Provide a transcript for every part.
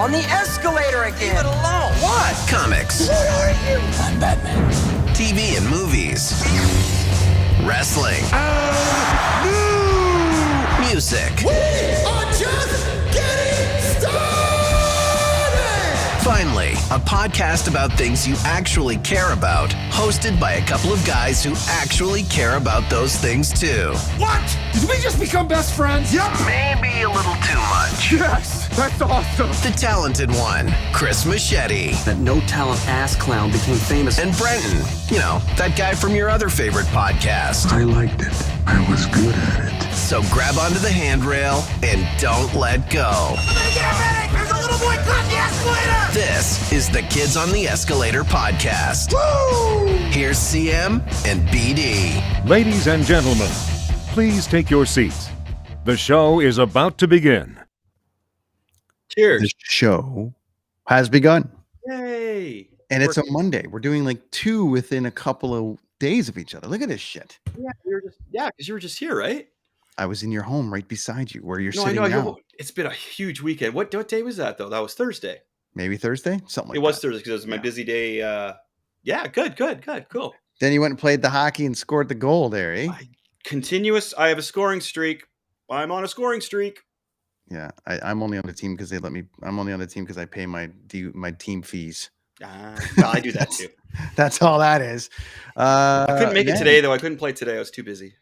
on the escalator again. Leave it alone. What? Comics. What are you? I'm Batman. TV and movies. Wrestling. Music. We are just getting started! Finally, a podcast about things you actually care about, hosted by a couple of guys who actually care about those things too. What? Did we just become best friends? Yep. Maybe a little too much. Yes, that's awesome. The talented one, Chris Machete. That no-talent ass clown became famous. And Brenton, you know, that guy from your other favorite podcast. I liked it. I was good at it. So grab onto the handrail and don't let go. There's a little boy caught the escalator! This is the Kids on the Escalator podcast. Woo! Here's CM and BD. Ladies and gentlemen, please take your seats. The show is about to begin. Cheers. The show has begun. Yay. And it's a Monday. We're doing like two within a couple of days of each other. Look at this shit. Yeah, because you were just here, right? I was in your home right beside you where you're No, I sitting know. now. It's been a huge weekend. What day was that, though? That was Thursday. Maybe Thursday? Something like It was that. Thursday because it was my busy day. Yeah, good, cool. Then you went and played the hockey and scored the goal there, eh? I have a scoring streak. I'm on a scoring streak. Yeah, I'm only on the team because they let me. I'm only on the team because I pay my team fees. No, I do that too. That's all that is. I couldn't make it today, though. I couldn't play today. I was too busy.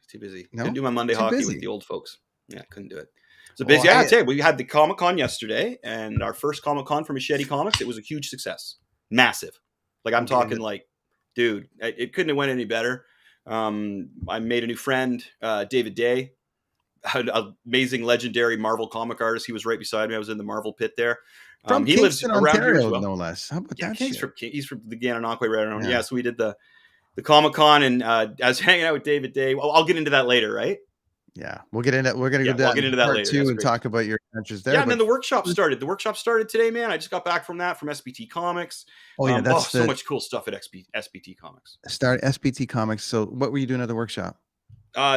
No? Couldn't do my Monday Too hockey busy. with the old folks. Yeah, couldn't do it. So Well, busy. I'd say we had the Comic-Con yesterday, and our first Comic-Con for Machete Comics. It was a huge success, massive. Like I'm talking, like, dude, it couldn't have went any better. I made a new friend, David Day, an amazing, legendary Marvel comic artist. He was right beside me. I was in the Marvel pit there. From He lives Kingston, around here as Ontario, well. no less. How about that shit? He's from the Gananoque right around. Yeah. Yeah, so we did the Comic-Con, and I was hanging out with David Day. Well, I'll get into that later, right? Yeah, we'll get into. We're gonna go Yeah, down we'll get into that part later. two That's and great. talk about your adventures there. Yeah, and but- then the workshop started. The workshop started today, man. I just got back from that from SBT Comics. Oh yeah, that's so much cool stuff at SBT Comics. Start SBT Comics. So, what were you doing at the workshop?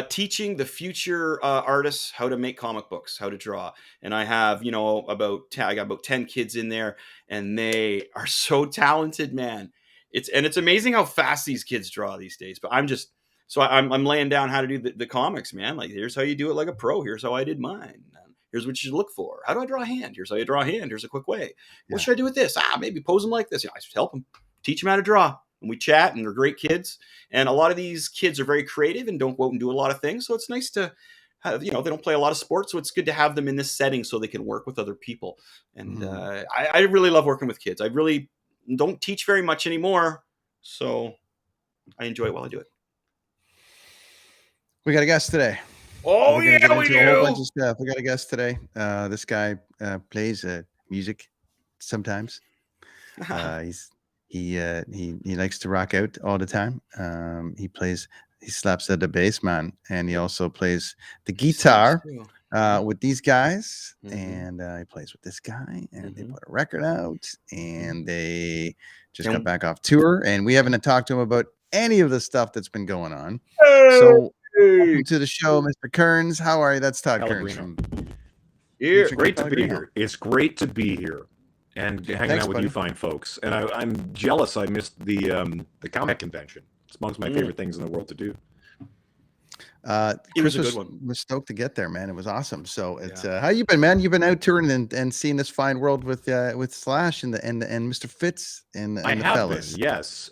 Teaching the future artists how to make comic books, how to draw. And I have, I got about 10 kids in there, and they are so talented, man. It's amazing how fast these kids draw these days. But I'm laying down how to do the comics, man. Like, here's how you do it like a pro. Here's how I did mine. Here's what you should look for. How do I draw a hand? Here's how you draw a hand. Here's a quick way. What should I do with this? Maybe pose them like this. I just help them, teach them how to draw. And we chat, and they're great kids. And a lot of these kids are very creative and don't go out and do a lot of things. So it's nice to have, they don't play a lot of sports. So it's good to have them in this setting so they can work with other people. And I really love working with kids. I really don't teach very much anymore. So I enjoy it while I do it. We got a guest today. Oh, We're gonna get we into a whole do. bunch of stuff. We got a guest today. This guy plays music sometimes. He likes to rock out all the time. He slaps at the bass, man, and he also plays the guitar with these guys. And he plays with this guy, and they put a record out, and they just got back off tour, and we haven't talked to him about any of the stuff that's been going on. So welcome to the show, Mr. Kerns. How are you? That's Todd Kerns from Great to be here. It's great to be here and hanging out with you fine folks. And I'm jealous I missed the comic convention. It's amongst my favorite things in the world to do. Chris was stoked to get there, man. It was awesome. So it's how you been, man? You've been out touring and seeing this fine world with Slash and Mr. Fitz and the fellas. Yes,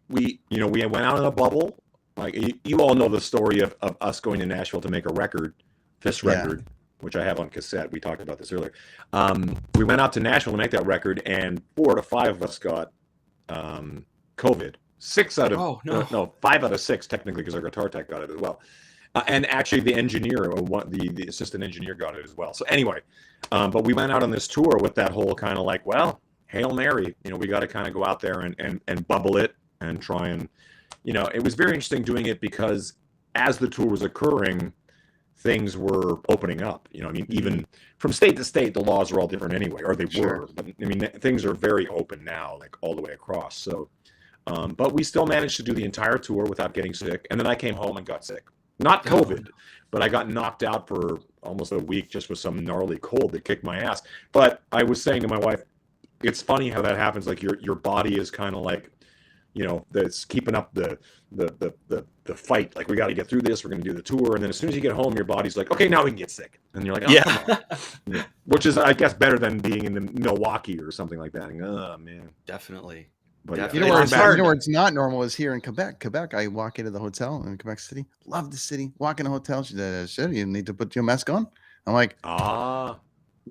we went out in a bubble. Like you all know the story of us going to Nashville to make a record, this record, which I have on cassette. We talked about this earlier. We went out to Nashville to make that record, and 4 out of 5 of us got COVID. 5 out of 6 technically, because our guitar tech got it as well. And actually the engineer, the assistant engineer, got it as well. So anyway, but we went out on this tour with that whole kind of like, well, Hail Mary, we got to kind of go out there and bubble it and try and, it was very interesting doing it because as the tour was occurring, things were opening up. Even from state to state, the laws are all different anyway, or they were. But things are very open now, like all the way across. So, but we still managed to do the entire tour without getting sick. And then I came home and got sick. not COVID, but I got knocked out for almost a week just with some gnarly cold that kicked my ass. But I was saying to my wife, it's funny how that happens. Like your body is kind of like, that's keeping up the fight. Like, we got to get through this. We're going to do the tour. And then as soon as you get home, your body's like, okay, now we can get sick. And you're like, oh, come on. Yeah. Which is, I guess, better than being in the Milwaukee or something like that. And, oh, man. Definitely. But Definitely. You know where it's not normal is here in Quebec. Quebec, I walk into the hotel in Quebec City. Love the city. Walk in the hotel. She said, "Shit, you need to put your mask on." I'm like,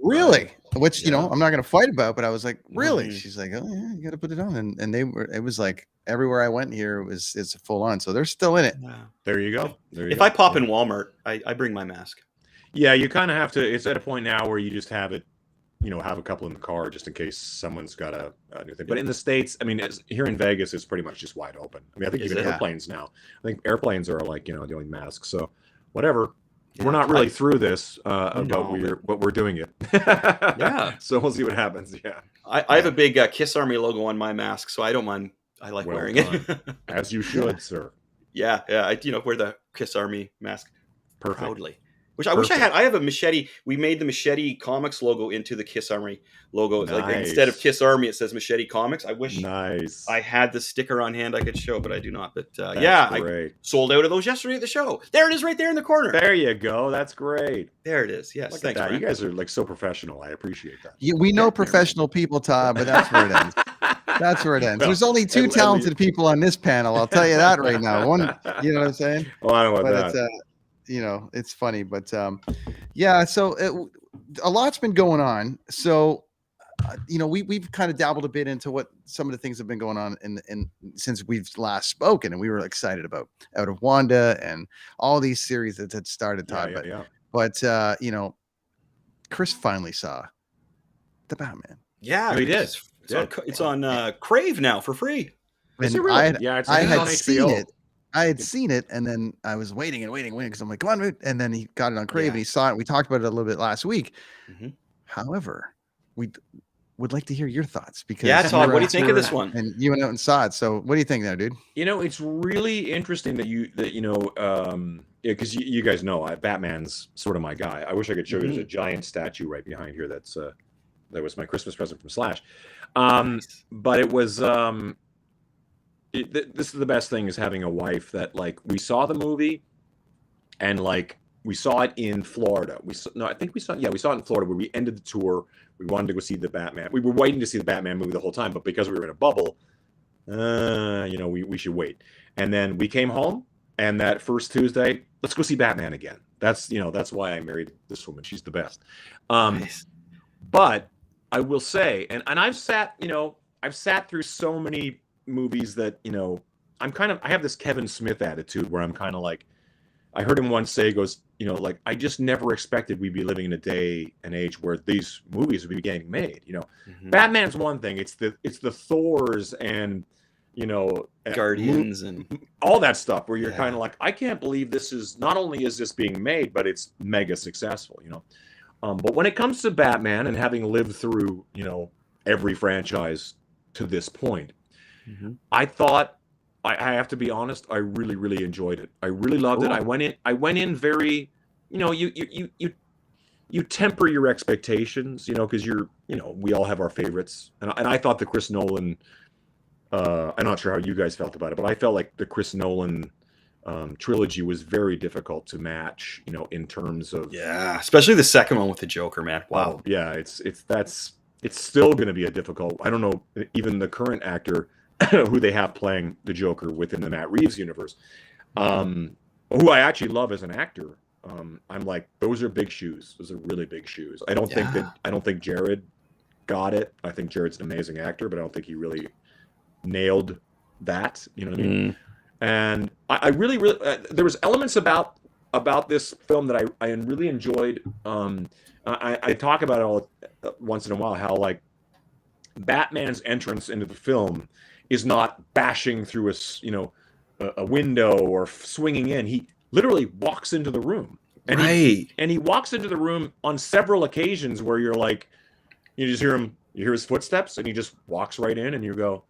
really? Which I'm not going to fight about. But I was like, really? She's like, oh yeah, you got to put it on. And they were. It was like everywhere I went here, it's full on. So they're still in it. Yeah. There you go. If I pop in Walmart, I bring my mask. Yeah, you kind of have to. It's at a point now where you just have it. Have a couple in the car just in case someone's got a new thing. But in the States, I mean, here in Vegas, it's pretty much just wide open. I mean, I think even airplanes now. I think airplanes are like, doing masks. So whatever. Yeah, we're not really through this, but we're doing it. Yeah. So we'll see what happens. Yeah. I have a big Kiss Army logo on my mask, so I don't mind. I like wearing it. As you should, sir. Yeah. I wear the Kiss Army mask proudly. Which I Perfect. wish I had. I have a Machete. We made the Machete Comics logo into the Kiss Army logo. It's like instead of Kiss Army, it says Machete Comics. I wish I had the sticker on hand I could show, but I do not. But I sold out of those yesterday at the show. There it is, right there in the corner. There you go. That's great. There it is. Yes, thanks. You guys are like so professional. I appreciate that. We know professional people, Todd, but that's where it ends. That's where it ends. There's only two talented people on this panel. I'll tell you that right now. One, you know what I'm saying? Oh, I don't know about that. It's funny, but so a lot's been going on. So, we've kind of dabbled a bit into what some of the things have been going on in since we've last spoken, and we were excited about Out of Wanda and all these series that had started, Todd. But Chris finally saw the Batman. Yeah, he did. It's on Crave now for free. Is it really? I had seen it. I had seen it, and then I was waiting because I'm like, come on, dude. And then he got it on Crave, and he saw it. We talked about it a little bit last week. Mm-hmm. However, we would like to hear your thoughts because Todd, what do you think of this one? And you went out and saw it. So, what do you think there, dude? It's really interesting because you guys know Batman's sort of my guy. I wish I could show you. There's a giant statue right behind here. That was my Christmas present from Slash. But it was. This is the best thing is having a wife that we saw the movie and we saw it in Florida. We saw it in Florida where we ended the tour. We wanted to go see the Batman. We were waiting to see the Batman movie the whole time, but because we were in a bubble, we should wait. And then we came home, and that first Tuesday, let's go see Batman again. That's why I married this woman. She's the best. Nice. But I will say, and I've sat through so many movies that I have this Kevin Smith attitude where I'm kind of like, I heard him once say, I just never expected we'd be living in a day and age where these movies would be getting made. Batman's one thing, it's the Thors and Guardians and all that stuff where you're kind of like, I can't believe this is not only is this being made, but it's mega successful. But when it comes to Batman and having lived through every franchise to this point, I thought, I have to be honest, I really, really enjoyed it. I really loved it. I went in very, you temper your expectations, because we all have our favorites. And I thought the Chris Nolan, I'm not sure how you guys felt about it, but I felt like the Chris Nolan trilogy was very difficult to match, in terms of. Yeah, especially the second one with the Joker, man. Wow. Yeah, it's still going to be a difficult. I don't know, even the current actor who they have playing the Joker within the Matt Reeves universe, who I actually love as an actor. I'm like, those are big shoes. Those are really big shoes. I don't think Jared got it. I think Jared's an amazing actor, but I don't think he really nailed that. You know what I mean? And I really, really, there was elements about this film that I really enjoyed. I talk about it all once in a while, how Batman's entrance into the film is not bashing through a window or swinging in. He literally walks into the room, and he walks into the room on several occasions where you're like, you just hear his footsteps, and he just walks right in, and you go,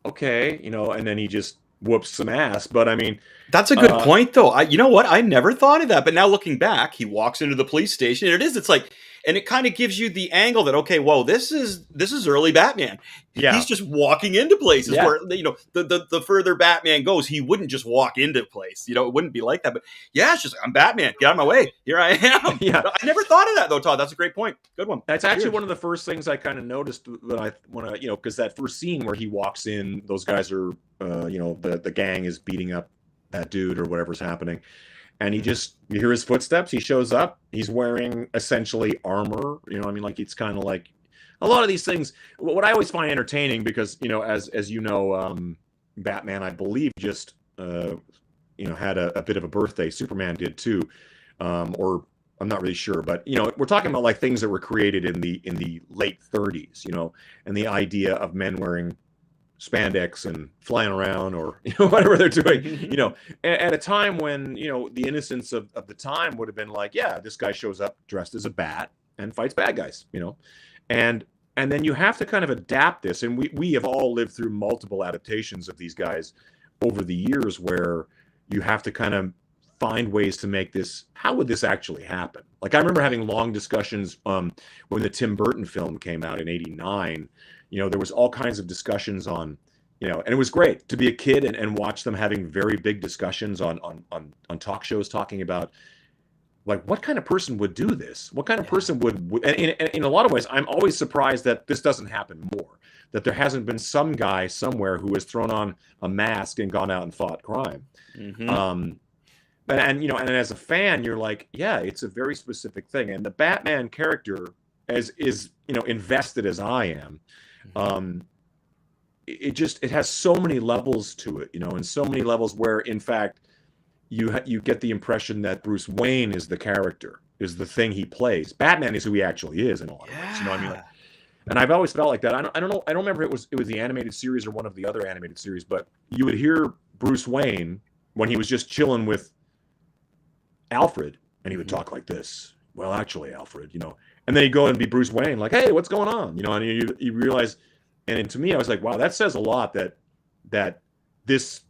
okay, and then he just whoops some ass. But I mean, that's a good point, though. You know what? I never thought of that. But now looking back, he walks into the police station, and it's like, and it kind of gives you the angle that, okay, whoa, this is early Batman. Yeah. He's just walking into places where, you know, the further Batman goes, he wouldn't just walk into place. You know, it wouldn't be like that. But yeah, it's just, I'm Batman. Get out of my way. Here I am. Yeah. I never thought of that, though, Todd. That's a great point. Good one. That's actually one of the first things I kind of noticed when I because that first scene where he walks in, those guys are, you know, the gang is beating up that dude or whatever's happening. And you hear his footsteps. He shows up. He's wearing essentially armor. You know, I mean, like, it's kind of like a lot of these things. What I always find entertaining, because, you know, as you know, Batman, I believe, just you know, had a bit of a birthday. Superman did too, or I'm not really sure. But, you know, we're talking about like things that were created in the late 30s. You know, and the idea of men wearing spandex and flying around, or, you know, whatever they're doing, you know, at a time when, you know, the innocence of the time would have been like, yeah, this guy shows up dressed as a bat and fights bad guys, you know, and then you have to kind of adapt this. And we have all lived through multiple adaptations of these guys over the years, where you have to kind of find ways to make this, how would this actually happen? Like, I remember having long discussions when the Tim Burton film came out in '89. You know, there was all kinds of discussions on, you know, and it was great to be a kid and watch them having very big discussions on talk shows, talking about, like, what kind of person would do this? What kind of person would and in a lot of ways, I'm always surprised that this doesn't happen more, that there hasn't been some guy somewhere who has thrown on a mask and gone out and fought crime. And you know, and as a fan, you're like, yeah, it's a very specific thing. And the Batman character, as is, you know, invested as I am, it has so many levels to it, you know, and so many levels where, in fact, you get the impression that Bruce Wayne is the character, is the thing he plays. Batman is who he actually is in a lot of ways, you know what I mean? Like, and I've always felt like that. I don't know. I don't remember if it was the animated series or one of the other animated series, but you would hear Bruce Wayne when he was just chilling with Alfred, and he would talk like this. Well, actually, Alfred, you know, and then he'd go and be Bruce Wayne, like, hey, what's going on? You know, and you realize, and to me, I was like, wow, that says a lot that this,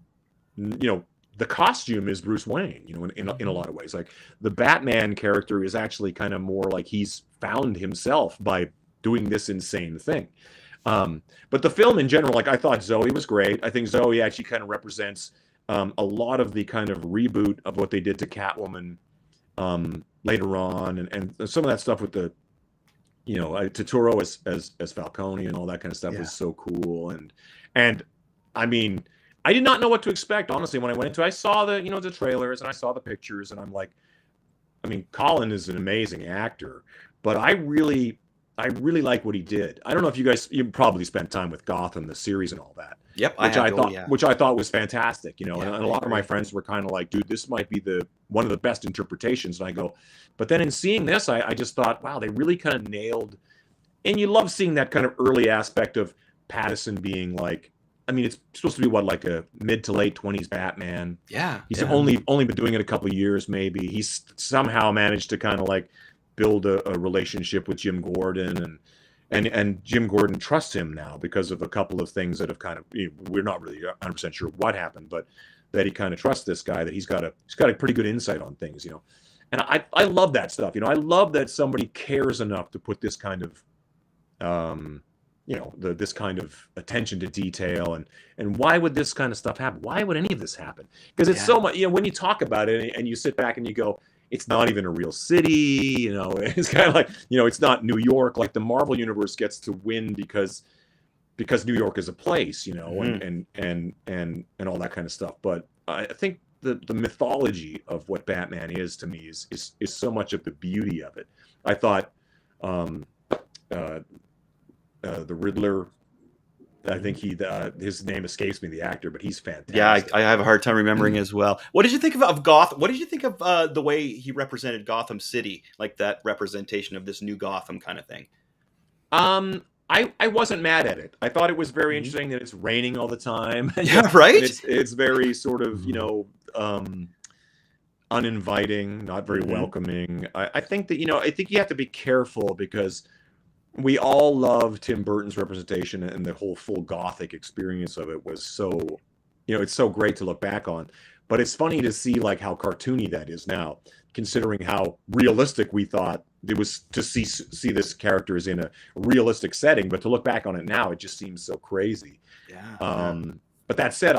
you know, the costume is Bruce Wayne, you know, in a lot of ways. Like, the Batman character is actually kind of more like he's found himself by doing this insane thing. But the film in general, like, I thought Zoe was great. I think Zoe actually kind of represents a lot of the kind of reboot of what they did to Catwoman later on, and some of that stuff with the, you know, Totoro as Falcone and all that kind of stuff was so cool. And I mean, I did not know what to expect, honestly, when I went into it. I saw the, you know, the trailers and I saw the pictures, and I'm like, I mean, Colin is an amazing actor, but I really like what he did. I don't know if you probably spent time with Gotham, the series, and all that. Yep, which I thought was fantastic, you know. And a lot of my friends were kind of like, dude, this might be one of the best interpretations. And I go, but then in seeing this, I just thought, wow, they really kind of nailed. And you love seeing that kind of early aspect of Pattinson being like, I mean, it's supposed to be like a mid to late 20s Batman. Yeah, he's only been doing it a couple of years, maybe. He's somehow managed to kind of like build a relationship with Jim Gordon, and Jim Gordon trusts him now because of a couple of things that have kind of, we're not really 100% sure what happened, but that he kind of trusts this guy, that he's got a pretty good insight on things, you know. And I love that stuff, you know. I love that somebody cares enough to put this kind of you know, this kind of attention to detail, and why would this kind of stuff happen? Why would any of this happen? Because it's so much, you know, when you talk about it and you sit back and you go, it's not even a real city, you know, it's kind of like, you know, it's not New York. Like, the Marvel universe gets to win because New York is a place, you know, and all that kind of stuff. But I think the mythology of what Batman is, to me, is so much of the beauty of it. I thought the Riddler, I think his name escapes me, the actor, but he's fantastic. Yeah, I have a hard time remembering as well. What did you think of Gotham? What did you think of the way he represented Gotham City, like that representation of this new Gotham kind of thing? I wasn't mad at it. I thought it was very interesting that it's raining all the time. Yeah, right. It's very sort of, you know, uninviting, not very welcoming. I think that, you know, I think you have to be careful, because we all love Tim Burton's representation, and the whole full Gothic experience of it was so it's so great to look back on. But it's funny to see like how cartoony that is now, considering how realistic we thought it was to see this characters in a realistic setting. But to look back on it now, it just seems so crazy. Yeah. But that said,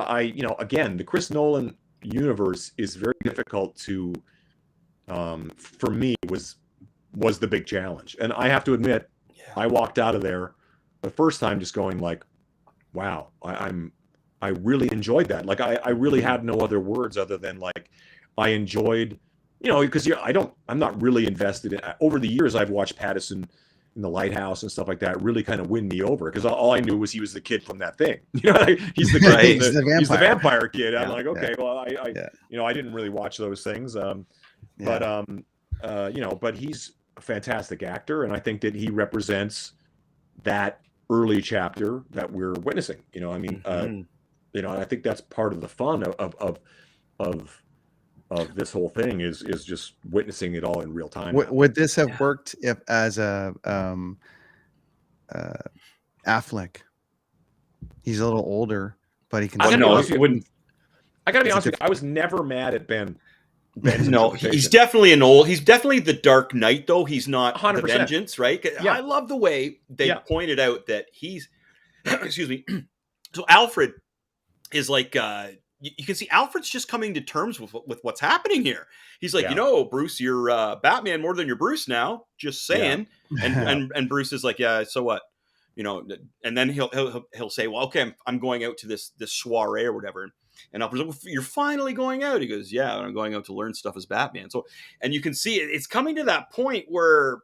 again, the Chris Nolan universe is very difficult to, for me, was the big challenge. And I have to admit, I walked out of there the first time just going like, wow, I really enjoyed that. Like I really had no other words other than like, I enjoyed, because I'm not really invested in, over the years I've watched Pattinson in The Lighthouse and stuff like that really kind of win me over, because all I knew was he was the kid from that thing. He's the guy, he's the vampire kid. I'm like, okay, well, I didn't really watch those things. But he's a fantastic actor, and I think that he represents that early chapter that we're witnessing. And I think that's part of the fun of this whole thing is just witnessing it all in real time. Would this have worked if as a Affleck? He's a little older, but he can. I gotta be honest with you. I was never mad at Ben. No, he's definitely he's definitely the Dark Knight, though. He's not 100%. The Vengeance, right? Yeah. I love the way they pointed out that he's, excuse me. So Alfred is like, you can see Alfred's just coming to terms with what's happening here. He's like, Bruce, you're Batman more than you're Bruce now. Just saying. Yeah. And Bruce is like, yeah, so what? And then he'll say, well, okay, I'm going out to this soiree or whatever. And Alfred's like, well, you're finally going out. He goes, yeah, I'm going out to learn stuff as Batman. So, and you can see it's coming to that point where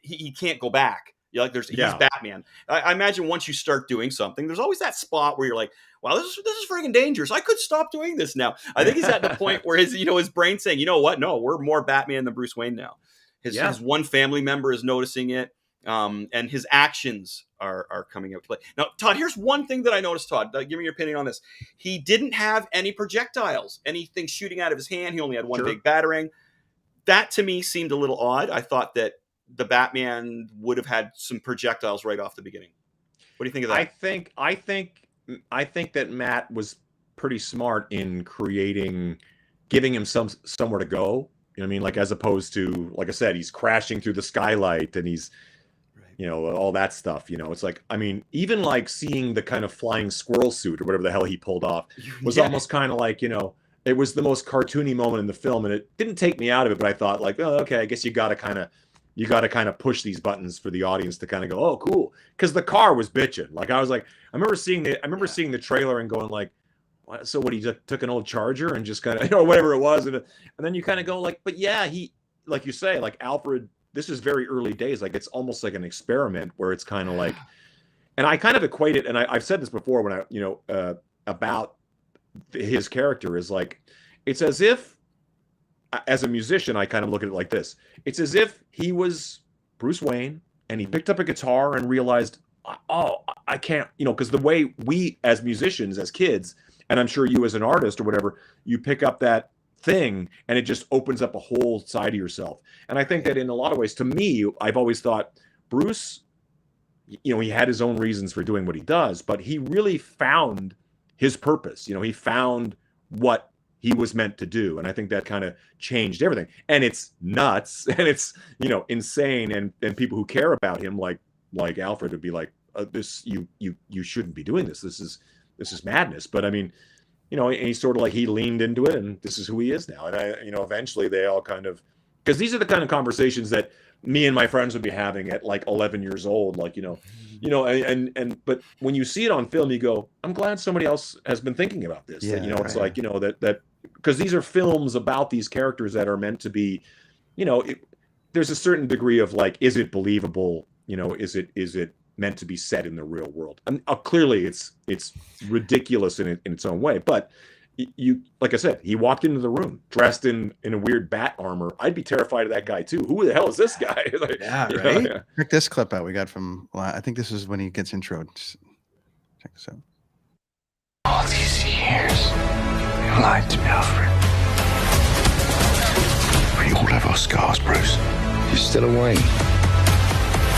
he can't go back. He's Batman. I imagine once you start doing something, there's always that spot where you're like, wow, this is freaking dangerous. I could stop doing this now. I think he's at the point where his brain's saying, you know what? No, we're more Batman than Bruce Wayne now. His one family member is noticing it. And his actions are coming out to play. Now, Todd, here's one thing that I noticed, Todd. Give me your opinion on this. He didn't have any projectiles, anything shooting out of his hand. He only had one big batarang. That, to me, seemed a little odd. I thought that the Batman would have had some projectiles right off the beginning. What do you think of that? I think that Matt was pretty smart in giving him somewhere to go. You know what I mean? Like, as opposed to, like I said, he's crashing through the skylight and he's, all that stuff. It's like, I mean, even like seeing the kind of flying squirrel suit or whatever the hell he pulled off was almost kind of like, it was the most cartoony moment in the film, and it didn't take me out of it, but I thought like, oh, okay, I guess you got to kind of push these buttons for the audience to kind of go, oh, cool, because the car was bitching. Like I remember seeing the trailer and going like, so what? He just took an old Charger and just kind of whatever it was, and then you kind of go like, but yeah, he, like you say, like Alfred. This is very early days. Like it's almost like an experiment where it's kind of like, and I kind of equate it, and I've said this before when about his character is like, it's as if, as a musician, I kind of look at it like this. It's as if he was Bruce Wayne and he picked up a guitar and realized, oh, I can't, because the way we as musicians, as kids, and I'm sure you as an artist or whatever, you pick up that thing and it just opens up a whole side of yourself. And I think that in a lot of ways, to me, I've always thought Bruce, he had his own reasons for doing what he does, but he really found his purpose. He found what he was meant to do. And I think that kind of changed everything. And it's nuts and it's, insane. And people who care about him, like Alfred, would be like, this, you shouldn't be doing this. This is madness. But I mean, and he sort of like, he leaned into it and this is who he is now. And eventually they all kind of, because these are the kind of conversations that me and my friends would be having at like 11 years old, like, but when you see it on film, you go, I'm glad somebody else has been thinking about this. Yeah, that, it's like, that because these are films about these characters that are meant to be, there's a certain degree of like, is it believable? Is it meant to be set in the real world? And clearly it's ridiculous in its own way, but you, like I said, he walked into the room dressed in a weird bat armor. I'd be terrified of that guy too. Who the hell is this guy? Like, right. Check this clip out we got from, I think this is when he gets introed. Just check this out. All these years, you lied to me, Alfred. We all have our scars, Bruce. You're still away.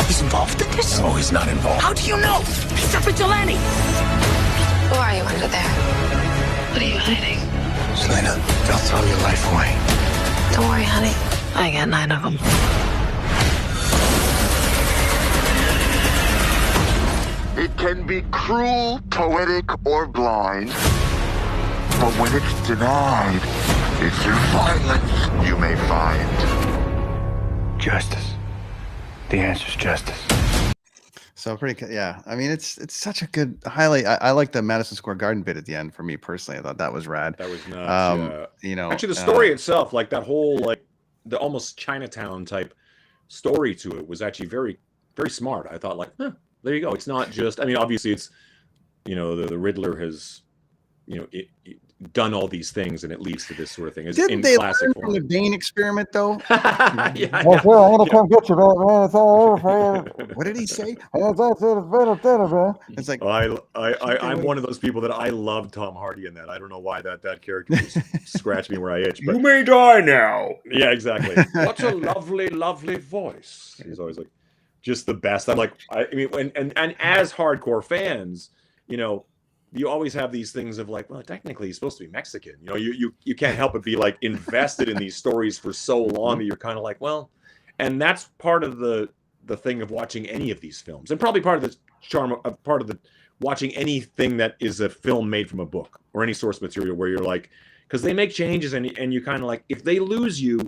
He's involved in this? No, he's not involved. How do you know? He's a vigilante. Who are you under there? What are you hiding? Selena, don't throw your life away. Don't worry, honey. I got 9 of them. It can be cruel, poetic, or blind. But when it's denied, it's through violence you may find Justice. The answer's justice. So yeah. I mean, it's such a good highlight. I like the Madison Square Garden bit at the end. For me personally, I thought that was rad. That was nuts. You know, actually, the story itself, like that whole like the almost Chinatown type story to it, was actually very, very smart. I thought, like, there you go. It's not just. I mean, obviously, it's the Riddler has, done all these things, and it leads to this sort of thing. It's Didn't in they classic learn form. from the Bane experiment, though? Yeah. I'm gonna come get you, man. It's all over for you. What did he say? It's like, I'm one of those people that I love Tom Hardy in that. I don't know why that character just scratched me where I itch. But You may die now. yeah, exactly. What a lovely, lovely voice. He's always like just the best. I'm like, I mean, and as hardcore fans, you always have these things of like, well, technically he's supposed to be Mexican. You can't help but be like invested in these stories for so long that you're kind of like, well, and that's part of the thing of watching any of these films, and probably part of the charm of part of the watching anything that is a film made from a book or any source material, where you're like, because they make changes and you kind of like, if they lose you,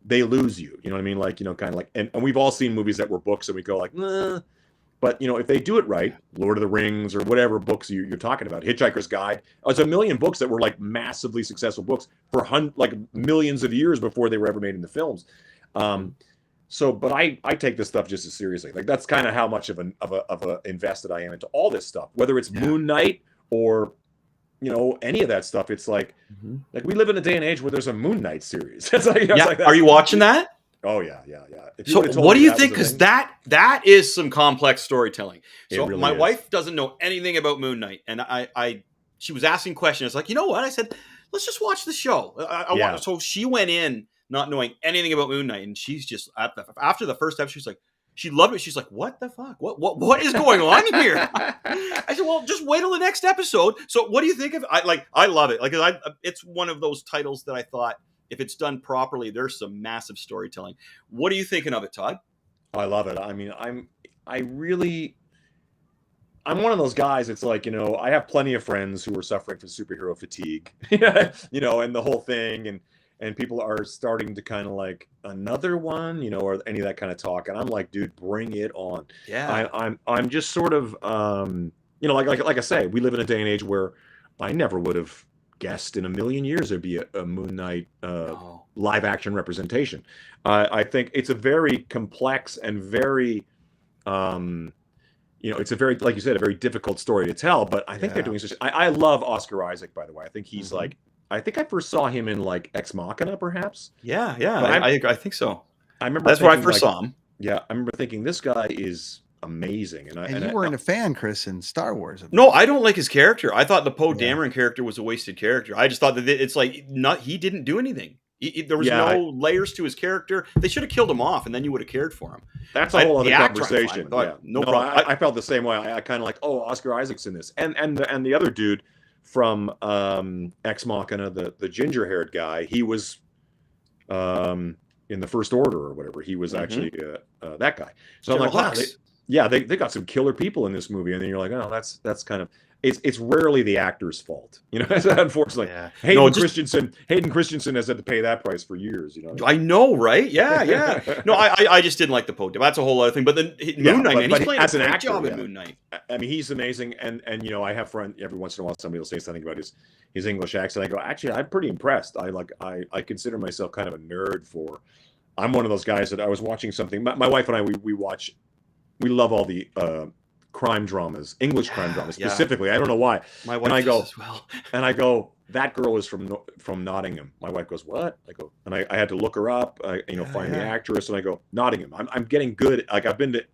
they lose you. You know what I mean? Like, kind of like, and we've all seen movies that were books and we go like, nah. But, if they do it right, Lord of the Rings or whatever books you're talking about, Hitchhiker's Guide, it's a million books that were like massively successful books for like millions of years before they were ever made into films. But I take this stuff just as seriously. Like, that's kind of how much of a invested I am into all this stuff, whether it's Moon Knight or, any of that stuff. It's like, like we live in a day and age where there's a Moon Knight series. It's like, it's like, Are you watching that? Oh yeah. So what do you think? Because that is some complex storytelling. So really my is. wife doesn't know anything about Moon Knight, and she was asking questions. Like, you know what? I said, let's just watch the show. So she went in not knowing anything about Moon Knight, and she's just after the first episode, she's like, she loved it. She's like, what the fuck? What is going on here? I said, well, just wait till the next episode. So what do you think of? I love it. Like, it's one of those titles that I thought, if it's done properly, there's some massive storytelling. What are you thinking of it, Todd? I love it. I mean, I'm one of those guys. It's like, I have plenty of friends who are suffering from superhero fatigue, and the whole thing, and people are starting to kind of like another one, or any of that kind of talk. And I'm like, dude, bring it on. Yeah. I'm just sort of, like I say, we live in a day and age where I never would have guessed in a million years there'd be a Moon Knight live action representation. I think it's a very complex and very it's a very, like you said, a very difficult story to tell, but I think they're doing such. I love Oscar Isaac, by the way. I think he's like, I think I first saw him in like Ex Machina, perhaps. Yeah, I think so. I remember that's where I first saw him. Yeah, I remember thinking this guy is amazing, and you weren't a fan, Chris, in Star Wars. No, I don't like his character. I thought the Poe Dameron character was a wasted character. I just thought that it's like he didn't do anything. There was no layers to his character. They should have killed him off, and then you would have cared for him. That's a whole other conversation. No problem. I felt the same way. I kind of like, Oscar Isaac's in this, and the other dude from Ex Machina, the ginger-haired guy, he was in the First Order or whatever. He was actually that guy. So General I'm like, wow, they got some killer people in this movie, and then you're like, oh, that's kind of. It's rarely the actor's fault, unfortunately. Yeah. Hayden Christensen has had to pay that price for years, I know, right? Yeah. No, I just didn't like the Poe. That's a whole other thing. But then Moon Knight, man, he's playing as an actor job in Moon Knight. I mean, he's amazing, and I have friends every once in a while. Somebody will say something about his English accent. I go, actually, I'm pretty impressed. I consider myself kind of a nerd for. I'm one of those guys that I was watching something. My wife and I we love all the. Crime dramas, English crime dramas specifically. I don't know why. My wife does as well. And I go, that girl is from Nottingham. My wife goes, what? I go, and I had to look her up. Find the actress, and I go, Nottingham. I'm getting good. Like I've been to,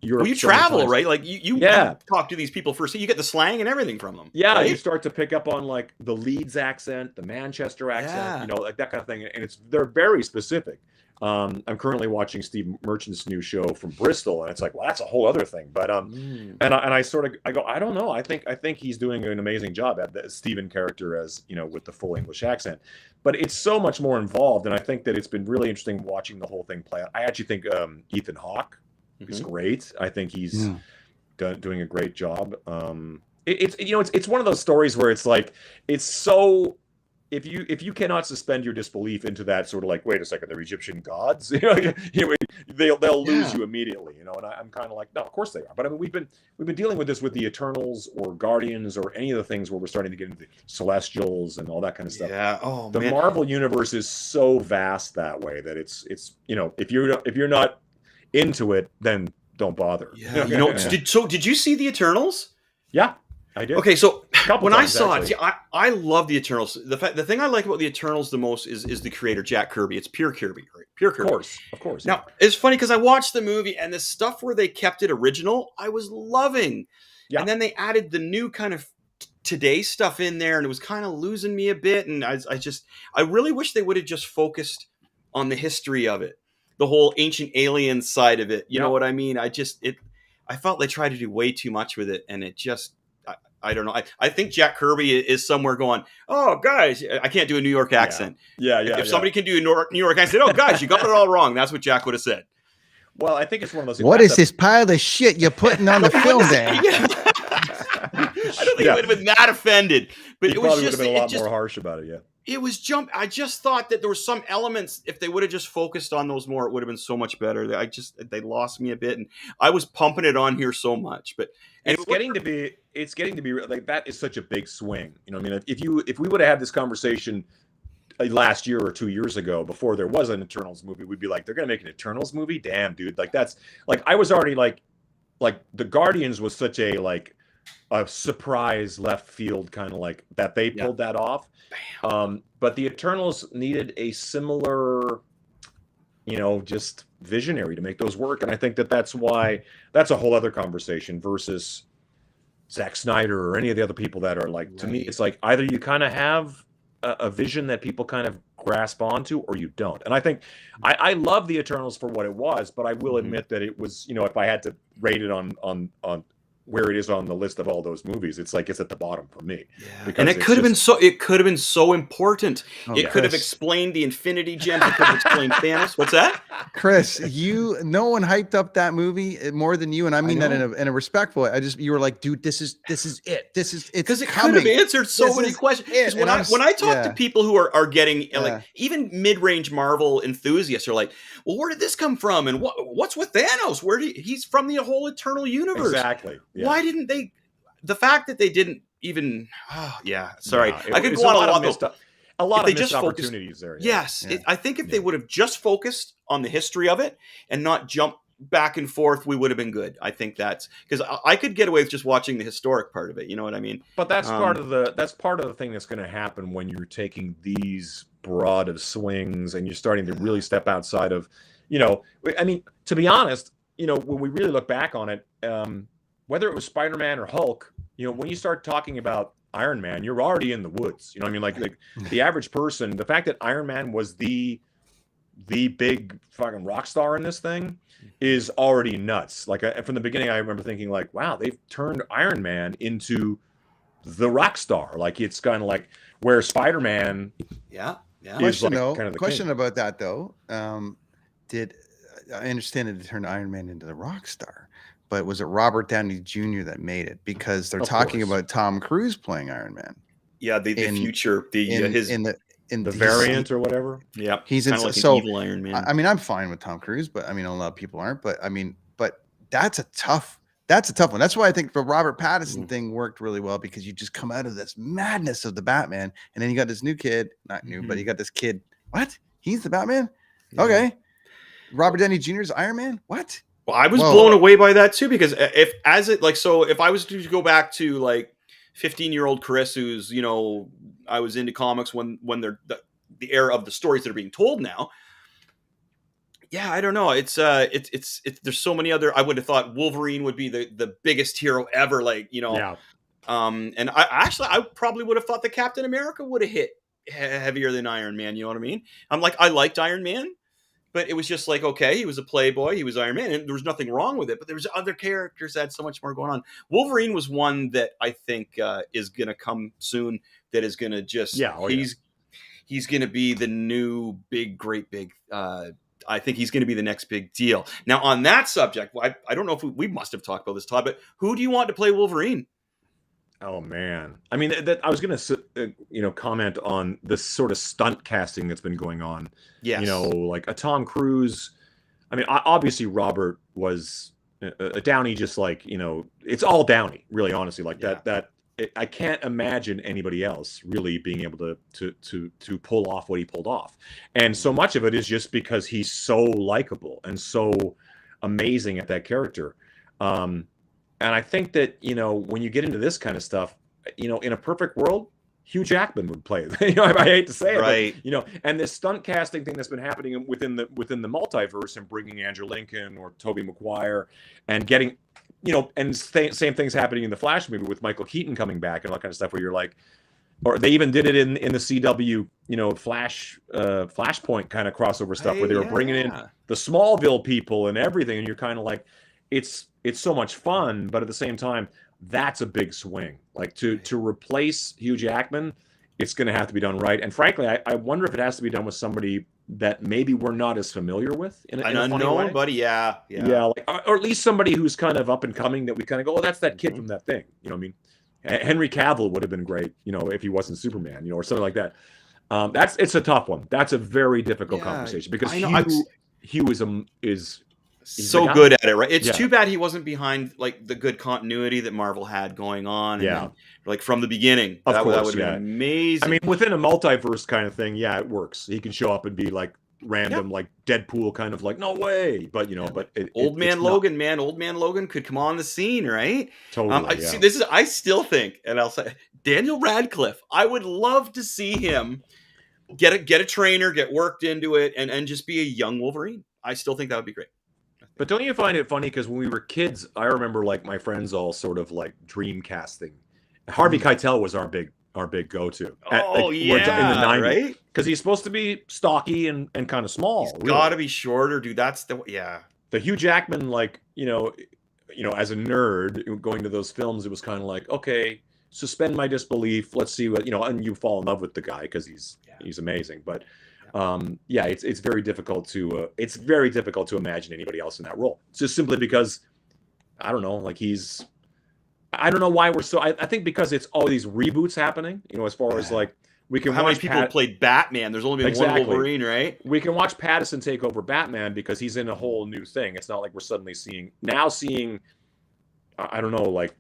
Europe. Well, you so many travel, times. right? Like you talk to these people first. You get the slang and everything from them. Yeah, right? you start to pick up on like the Leeds accent, the Manchester accent, you know, like that kind of thing, and they're very specific. I'm currently watching Steve Merchant's new show from Bristol, and it's like, well, that's a whole other thing. But and I sort of go, I don't know. I think he's doing an amazing job at the Steven character, as you know, with the full English accent. But it's so much more involved, and I think that it's been really interesting watching the whole thing play out. I actually think Ethan Hawke is great. I think he's doing a great job. It's one of those stories where it's like, it's so, if you cannot suspend your disbelief into that sort of like, wait a second, they're Egyptian gods, they'll lose you immediately, you know. And I'm kind of like, no, of course they are. But I mean, we've been dealing with this with the Eternals or Guardians or any of the things where we're starting to get into the Celestials and all that kind of stuff. Yeah. The Marvel universe is so vast that way that it's you know, if you're not into it, then don't bother. Yeah. You know, did you see the Eternals? Yeah. I did. Okay, so when I saw actually. it, I love the Eternals. The thing I like about the Eternals the most is the creator, Jack Kirby. It's pure Kirby, right? Pure Kirby. Of course. Now, it's funny because I watched the movie and the stuff where they kept it original, I was loving. Yeah. And then they added the new kind of today stuff in there, and it was kind of losing me a bit. And I really wish they would have just focused on the history of it, the whole ancient alien side of it. You know what I mean? I felt they tried to do way too much with it, and it just... I don't know. I think Jack Kirby is somewhere going, oh, guys, I can't do a New York accent. Yeah. If somebody can do a New York accent, oh, guys, you got it all wrong. That's what Jack would have said. Well, I think it's one of those. What is this pile of shit you're putting on the film there? I don't think he would have been that offended. But it was just would have been a lot more harsh about it, It was I just thought that there were some elements, if they would have just focused on those more, it would have been so much better. They lost me a bit, and I was pumping it on here so much. But it's getting to be like, that is such a big swing. You know, I mean, if we would have had this conversation last year or 2 years ago, before there was an Eternals movie, we'd be like, they're gonna make an Eternals movie? Damn, dude. Like, that's like, I was already like the Guardians was such a surprise left field kind of like that they pulled that off. But the Eternals needed a similar, you know, just visionary to make those work. And I think that's why that's a whole other conversation versus Zack Snyder or any of the other people that are like, to me, it's like either you kind of have a vision that people kind of grasp onto or you don't. And I think I love the Eternals for what it was, but I will admit that it was, you know, if I had to rate it on where it is on the list of all those movies, it's like it's at the bottom for me. Yeah. And it could have been so important. It could have explained the Infinity Gems. It could have explained Thanos. What's that? Chris, no one hyped up that movie more than you, and I mean that in a respectful way. you were like, dude, this is it. It's because it could have answered so many questions. When I talk to people who are getting like even mid-range Marvel enthusiasts are like, well, where did this come from? And what's with Thanos? He's from the whole Eternal universe. Exactly. Yeah. Why didn't they? The fact that they didn't even. Sorry. I could go on a lot of missed opportunities there. Yes. I think if they would have just focused on the history of it and not jump back and forth, we would have been good. I think that's because I could get away with just watching the historic part of it. You know what I mean? But that's part of the thing that's going to happen when you're taking these broad of swings and you're starting to really step outside of, you know, I mean, to be honest, you know, when we really look back on it, whether it was Spider-Man or Hulk, you know, when you start talking about Iron Man, you're already in the woods. You know what I mean? Like the average person, the fact that Iron Man was the big fucking rock star in this thing is already nuts. Like from the beginning, I remember thinking like, wow, they've turned Iron Man into the rock star. Like it's kind of like where Spider-Man. Yeah. Question about that though. Did I understand that it turned Iron Man into the rock star? But was it Robert Downey Jr. that made it? Because they're talking about Tom Cruise playing Iron Man. Yeah, the future, in the variant or whatever. Yeah, he's kind of like an evil Iron Man. I mean, I'm fine with Tom Cruise, but I mean, a lot of people aren't. But I mean, that's a tough one. That's why I think the Robert Pattinson thing worked really well, because you just come out of this madness of the Batman, and then you got this new kid, not new, but you got this kid. What? He's the Batman? Yeah. Okay. Robert Downey Jr.'s Iron Man? What? Well, I was blown away by that too, because if I was to go back to like 15-year-old Chris, who's, you know, I was into comics when they're the era of the stories that are being told now, Yeah, I don't know. It's there's so many other. I would have thought Wolverine would be the biggest hero ever. Like, you know, Yeah. And I probably would have thought that Captain America would have hit heavier than Iron Man. You know what I mean? I liked Iron Man, but it was just like, okay, he was a playboy, he was Iron Man, and there was nothing wrong with it. But there was other characters that had so much more going on. Wolverine was one that I think is going to come soon. That is going to just he's going to be the new great big. I think he's going to be the next big deal. Now, on that subject, I don't know if we must have talked about this, Todd, but who do you want to play Wolverine? Oh man, I mean, I was going to, comment on this sort of stunt casting that's been going on. Yes. You know, like a Tom Cruise. I mean, obviously Robert was a Downey, just like, it's all Downey, really, honestly, like I can't imagine anybody else really being able to pull off what he pulled off. And so much of it is just because he's so likable and so amazing at that character. And I think that, when you get into this kind of stuff, in a perfect world, Hugh Jackman would play it. I hate to say it, right. But, and this stunt casting thing that's been happening within the multiverse and bringing Andrew Lincoln or Tobey Maguire and getting, and same things happening in the Flash movie with Michael Keaton coming back and all that kind of stuff where you're like, or they even did it in the CW, Flashpoint kind of crossover stuff where they were bringing in the Smallville people and everything. And you're kind of like, it's so much fun, but at the same time, that's a big swing. Like to replace Hugh Jackman, it's going to have to be done right. And frankly, I wonder if it has to be done with somebody that maybe we're not as familiar with in an unknown, buddy. Yeah. Like, or at least somebody who's kind of up and coming that we kind of go, oh, that's that kid from that thing. You know what I mean? Henry Cavill would have been great, if he wasn't Superman, or something like that. It's a tough one. That's a very difficult conversation because Hugh is so good at it, right? It's too bad he wasn't behind like the good continuity that Marvel had going on. And like from the beginning, that would have been amazing. I mean, within a multiverse kind of thing, it works. He can show up and be like random, like Deadpool kind of like, no way. But but Old Man Logan could come on the scene, right? Totally. See, I still think, and I'll say Daniel Radcliffe. I would love to see him get a trainer, get worked into it, and just be a young Wolverine. I still think that would be great. But don't you find it funny? Because when we were kids, I remember like my friends all sort of like dream casting. Harvey Keitel was our big go-to. In the 90s, right? Because he's supposed to be stocky and kind of small. He's got to be shorter, dude. That's the Hugh Jackman, like as a nerd going to those films, it was kind of like, okay, suspend my disbelief. Let's see what and you fall in love with the guy because he's amazing. But it's very difficult to imagine anybody else in that role. It's just simply because I don't know, like I don't know why we're so. I think because it's all these reboots happening. As far as like we can. How many people played Batman? There's only been one Wolverine, right? We can watch Pattinson take over Batman because he's in a whole new thing. It's not like we're suddenly seeing. I don't know, like.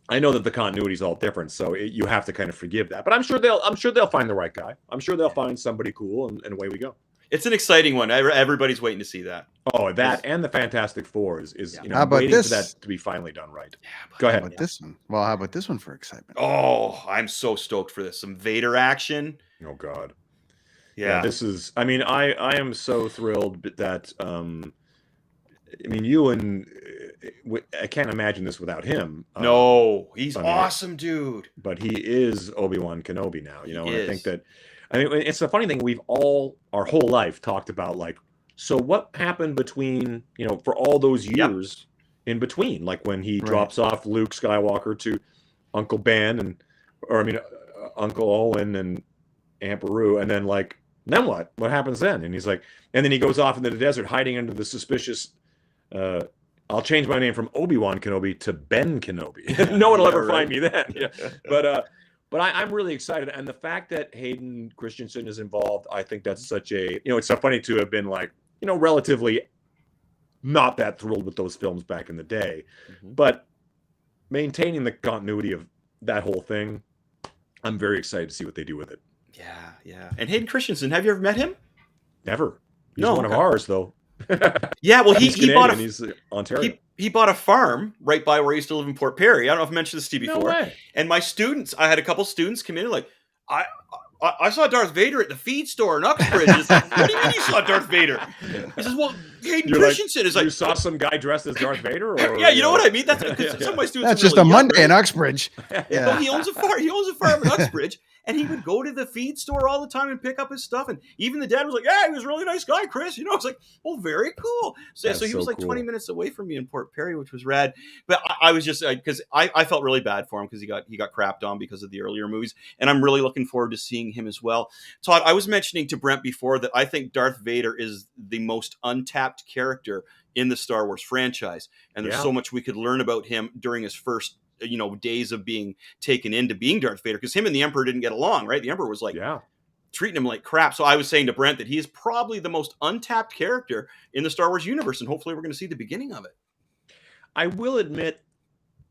I know that the continuity is all different, so you have to kind of forgive that. But I'm sure they'll find the right guy. I'm sure they'll find somebody cool, and away we go. It's an exciting one. Everybody's waiting to see that. Oh, that and the Fantastic Four is how about waiting for that to be finally done right. Go ahead. How about this one? Well, how about this one for excitement? Oh, I'm so stoked for this. Some Vader action. Oh God. Yeah. This is. I mean, I am so thrilled that. I mean, Ewan. I can't imagine this without him. No, he's awesome, dude. But he is Obi-Wan Kenobi now, and I think that, it's a funny thing. We've all our whole life talked about like, so what happened between, for all those years in between, like when he drops off Luke Skywalker to Uncle Ben Uncle Owen and Aunt Beru, and then like, then what? What happens then? And he's like, and then he goes off into the desert hiding under the suspicious, I'll change my name from Obi-Wan Kenobi to Ben Kenobi. No one will ever find me then. Yeah. But I'm really excited. And the fact that Hayden Christensen is involved, I think that's such a, it's so funny to have been like, relatively not that thrilled with those films back in the day. Mm-hmm. But maintaining the continuity of that whole thing, I'm very excited to see what they do with it. Yeah. And Hayden Christensen, have you ever met him? Never. He's one of ours, though. Yeah, well, he bought he's Ontario. He bought a farm right by where I used to live in Port Perry. I don't know if I mentioned this to you before. No way. And my students, I had a couple students come in and like, I saw Darth Vader at the feed store in Uxbridge. It's like, what do you mean you saw Darth Vader? He says, well, Hayden Christensen is like... You saw some guy dressed as Darth Vader? Or, yeah, you know what I mean? That's some of my students That's just really a young, Monday right? in Uxbridge. Yeah. No, he owns a farm in Uxbridge, and he would go to the feed store all the time and pick up his stuff. And even the dad was like, "Yeah, he was a really nice guy, Chris." You know, it's like, "Oh, very cool." So he was like cool. 20 minutes away from me in Port Perry, which was rad. But I was just because I felt really bad for him because he got crapped on because of the earlier movies, and I'm really looking forward to seeing him as well. Todd, I was mentioning to Brent before that I think Darth Vader is the most untapped character in the Star Wars franchise, and there's so much we could learn about him during his first days of being taken into being Darth Vader, because him and the Emperor didn't get along, right? The Emperor was like treating him like crap. So I was saying to Brent that he is probably the most untapped character in the Star Wars universe, and hopefully we're going to see the beginning of it. I will admit,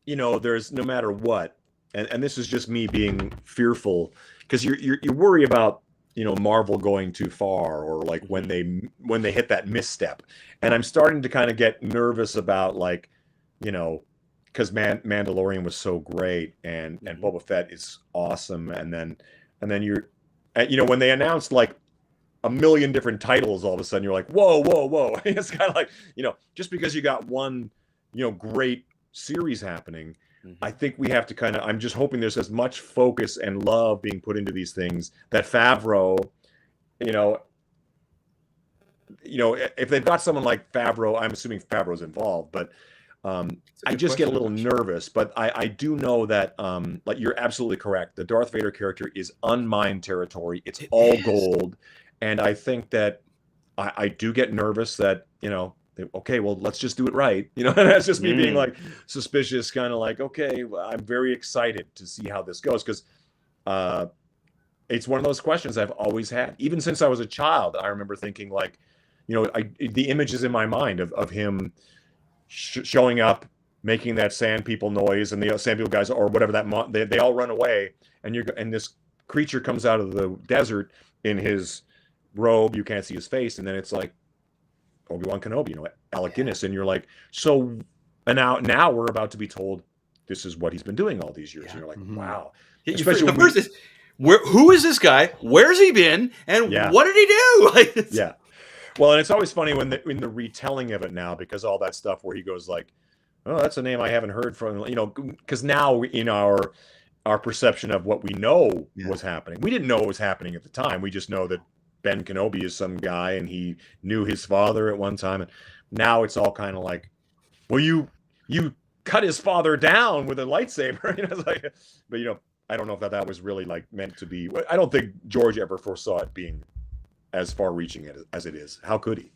there's no matter what, and this is just me being fearful, because you worry about Marvel going too far, or like when they hit that misstep, and I'm starting to kind of get nervous about because Mandalorian was so great, and Boba Fett is awesome, and then you're, when they announced like a million different titles, all of a sudden you're like, whoa. It's kind of like, just because you got one, great series happening, I think we have to I'm just hoping there's as much focus and love being put into these things that Favreau, if they've got someone like Favreau, I'm assuming Favreau's involved, but I just get a little nervous. But I do know that, like, you're absolutely correct. The Darth Vader character is unmined territory. It's all gold. And I think that I do get nervous that, okay, well, let's just do it right. And that's just me being like suspicious, kind of like, okay, well, I'm very excited to see how this goes, because it's one of those questions I've always had. Even since I was a child, I remember thinking like, the images in my mind of him showing up, making that sand people noise, and the sand people guys, or whatever they all run away, and this creature comes out of the desert in his robe. You can't see his face, and then it's like Obi-Wan Kenobi, Alec Guinness, and you're like, so, and now we're about to be told this is what he's been doing all these years, and you're like, wow. Especially the first is, who is this guy? Where's he been? And what did he do? Well, and it's always funny in the retelling of it now, because all that stuff where he goes like, oh, that's a name I haven't heard from, because now in our perception of what we know was happening, we didn't know what was happening at the time. We just know that Ben Kenobi is some guy, and he knew his father at one time, and now it's all kind of like, well, you cut his father down with a lightsaber. It's like, but I don't know if that was really like meant to be. I don't think George ever foresaw it being as far-reaching as it is. How could he?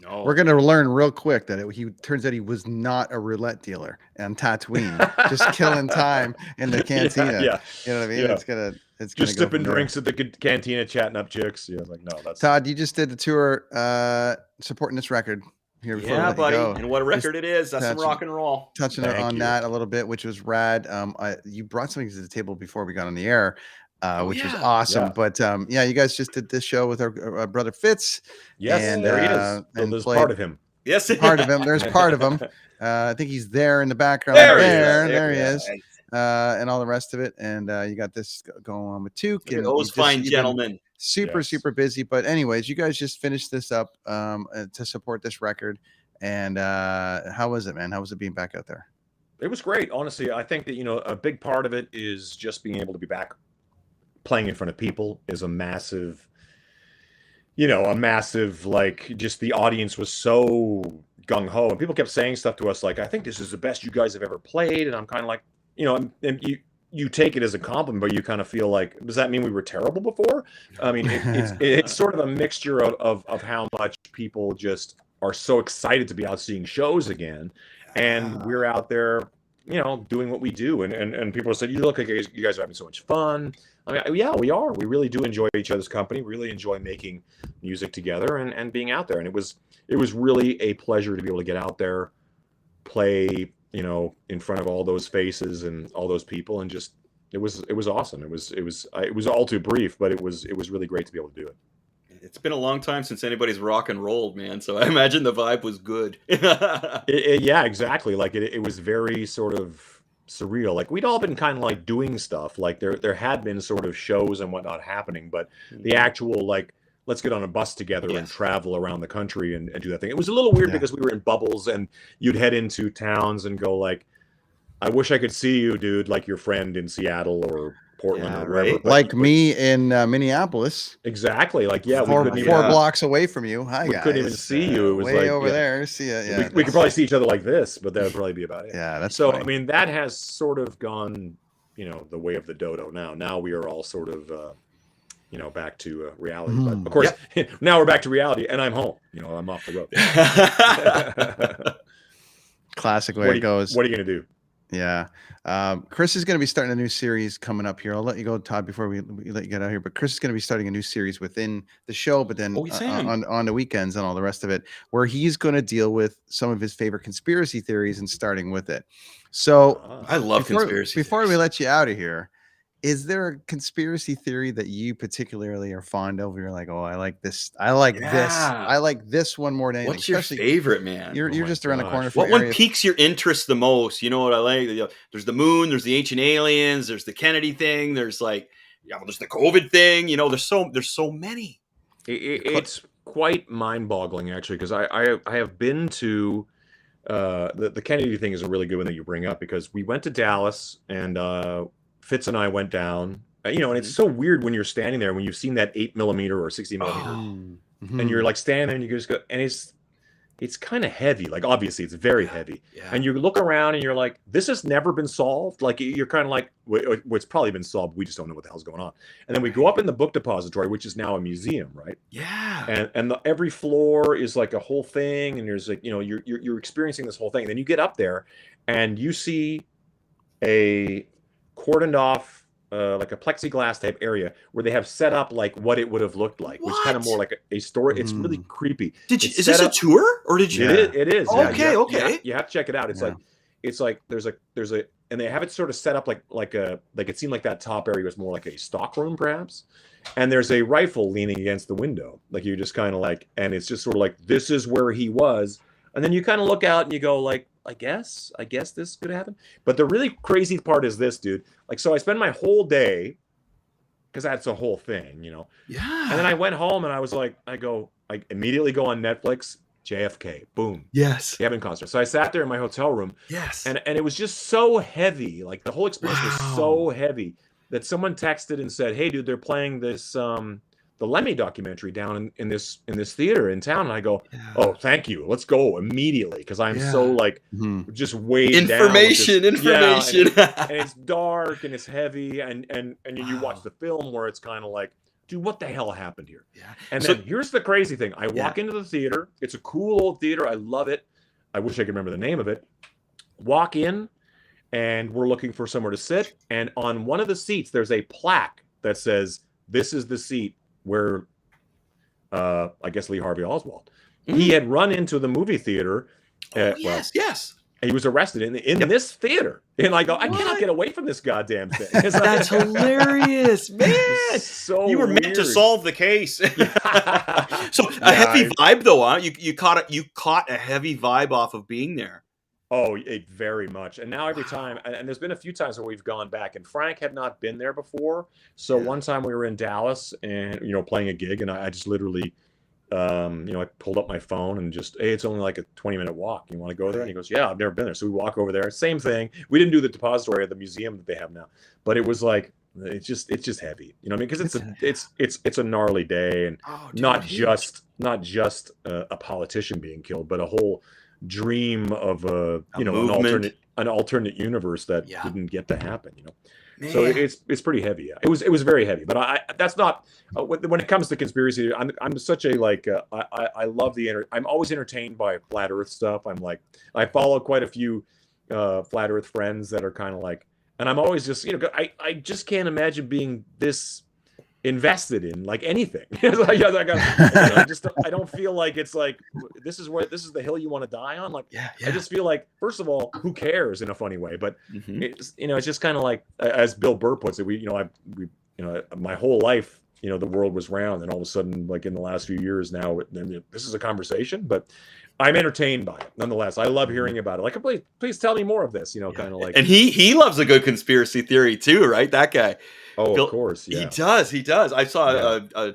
No. We're gonna learn real quick that he turns out he was not a roulette dealer on Tatooine, just killing time in the cantina. Yeah. You know what I mean? Yeah. It's just sipping drinks at the cantina, chatting up chicks. Yeah, like, no, that's Todd. You just did the tour, supporting this record here. Before Yeah, buddy, and what a record it is! That's some rock and roll. Touching on that a little bit, which was rad. You brought something to the table before we got on the air. Which was awesome. Yeah. But you guys just did this show with our brother Fitz. Yes, and there he is. And there's part of him. Yes, part of him. There's part of him. I think he's there in the background. There he is. And all the rest of it. And you got this going on with Toque. And those fine gentlemen. Super busy. But anyways, you guys just finished this up to support this record. And how was it, man? How was it being back out there? It was great. Honestly, I think that, a big part of it is just being able to be back playing in front of people is a massive, like, just the audience was so gung-ho, and people kept saying stuff to us like, I think this is the best you guys have ever played, and I'm kind of like, and you take it as a compliment, but you kind of feel like, does that mean we were terrible before? I mean, it's sort of a mixture of how much people just are so excited to be out seeing shows again, and we're out there, doing what we do, and people said, you look like you guys are having so much fun. I mean, yeah, we are. We really do enjoy each other's company. Really enjoy making music together and being out there. And it was really a pleasure to be able to get out there, play, in front of all those faces and all those people, and just it was awesome. It was all too brief, but it was really great to be able to do it. It's been a long time since anybody's rock and rolled, man. So I imagine the vibe was good. Yeah, exactly. Like it was very sort of surreal. Like we'd all been kind of like doing stuff. Like there had been sort of shows and whatnot happening, but the actual like let's get on a bus together and travel around the country and do that thing. It was a little weird because we were in bubbles and you'd head into towns and go like, I wish I could see you, dude, like your friend in Seattle or Portland or wherever. Right? Like me in Minneapolis. Exactly. Like, yeah, four blocks away from you. Hi, we guys. couldn't even see you. It was way like, over there. See ya. Yeah, we could probably see each other like this, but that would probably be about it. Yeah, that's so. funny. I mean, that has sort of gone, the way of the dodo. Now we are all sort of, back to reality. But of course, now we're back to reality, and I'm home. I'm off the road. Classic way it goes. What are you gonna do? Yeah. Chris is going to be starting a new series coming up here. I'll let you go, Todd, before we let you get out here. But Chris is going to be starting a new series within the show, but then on the weekends and all the rest of it, where he's going to deal with some of his favorite conspiracy theories and starting with it. So I love conspiracy Before theories. we let you out of here, is there a conspiracy theory that you particularly are fond of? You're like, oh, I like this. I like this. I like this one more than anything. What's your favorite, man? You're just around the corner. What one piques your interest the most? You know what I like? There's the moon. There's the ancient aliens. There's the Kennedy thing. There's like, there's the COVID thing. There's so many. It's quite mind-boggling actually, because I have been to the Kennedy thing is a really good one that you bring up, because we went to Dallas and Fitz and I went down, and it's so weird when you're standing there, when you've seen that 8mm or 60mm, and you're like standing there and you just go, and it's kind of heavy. Like, obviously it's very heavy. Yeah. And you look around and you're like, this has never been solved. Like, you're kind of like, it's probably been solved. We just don't know what the hell's going on. And then we go up in the book depository, which is now a museum, right? Yeah. And every floor is like a whole thing. And there's like, you're experiencing this whole thing. And then you get up there and you see a cordoned off like a plexiglass type area where they have set up like what it would have looked like, which is kind of more like a story. It's really creepy. Is this a tour or did you? It is. Okay, okay. You have to check it out. It's like there's a and they have it sort of set up like it seemed like that top area was more like a stockroom perhaps. And there's a rifle leaning against the window. Like, you're just kind of like, and it's just sort of like, this is where he was. And then you kind of look out and you go like, I guess this could happen. But the really crazy part is this, dude. Like, so I spend my whole day, because that's a whole thing, Yeah. And then I went home and I was like, I immediately go on Netflix, JFK, boom. Yes. Kevin Costner. So I sat there in my hotel room. Yes. And it was just so heavy. Like, the whole experience was so heavy that someone texted and said, hey, dude, they're playing this the Lemmy documentary down in this theater in town. And I go, oh, thank you. Let's go immediately. Because I'm so like just weighed down. Information. And it's dark and it's heavy. And you watch the film where it's kind of like, dude, what the hell happened here? Yeah. And then here's the crazy thing. I walk into the theater. It's a cool old theater. I love it. I wish I could remember the name of it. Walk in and we're looking for somewhere to sit. And on one of the seats, there's a plaque that says, this is the seat where I guess Lee Harvey Oswald. He had run into the movie theater. Yes. He was arrested in this theater. And I go, I cannot get away from this goddamn thing. That's hilarious, man. So you were meant to solve the case. So a heavy vibe though, huh? You caught a heavy vibe off of being there. Oh, very much. And now every time, and there's been a few times where we've gone back, and Frank had not been there before. So one time we were in Dallas and, playing a gig, and I just literally, I pulled up my phone and just, hey, it's only like a 20-minute walk. You want to go there? And he goes, yeah, I've never been there. So we walk over there. Same thing. We didn't do the depository at the museum that they have now, but it was like, it's just heavy, because it's a gnarly day, and not just a politician being killed, but a whole dream of an alternate universe that didn't get to happen, So it's pretty heavy. Yeah. It was very heavy, but that's not when it comes to conspiracy. I'm such a I love I'm always entertained by flat Earth stuff. I follow quite a few flat Earth friends that are kind of like, and I'm always just I just can't imagine being this invested in like anything. I don't feel like it's like this is the hill you want to die on. Like, I just feel like, first of all, who cares in a funny way, but it's just kind of like, as Bill Burr puts it, my whole life the world was round, and all of a sudden, like in the last few years now, this is a conversation. But I'm entertained by it nonetheless. I love hearing about it. Like, please tell me more of this. Kind of like. And he loves a good conspiracy theory too, right? That guy. Oh, of course, yeah. He does. I saw I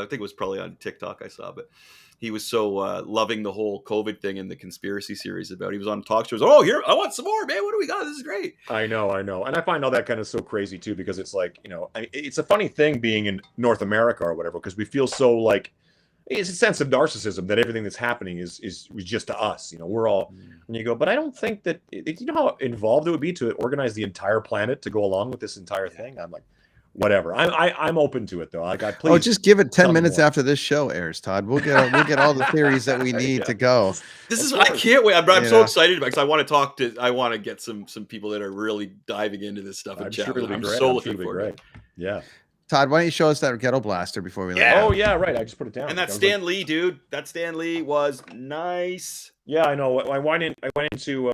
think it was probably on TikTok I saw, but he was so loving the whole COVID thing and the conspiracy series about. He was on talk shows. Oh, here, I want some more, man. What do we got? This is great. I know, and I find all that kind of so crazy too, because it's like it's a funny thing being in North America or whatever, because we feel so like it's a sense of narcissism that everything that's happening is just to us. We're all. And you go, but I don't think that how involved it would be to organize the entire planet to go along with this entire thing. I'm like. Whatever. I'm open to it though. Like, please. Just give it 10 minutes after this show airs, Todd. We'll get all the theories that we need to go. This is I can't wait. I'm so excited because I want to get some people that are really diving into this stuff and chat. I'm so looking forward to it. Yeah. Todd, why don't you show us that ghetto blaster before we leave? Oh yeah, right. I just put it down. And that Stan Lee, dude. That Stan Lee was nice. Yeah, I know. I went into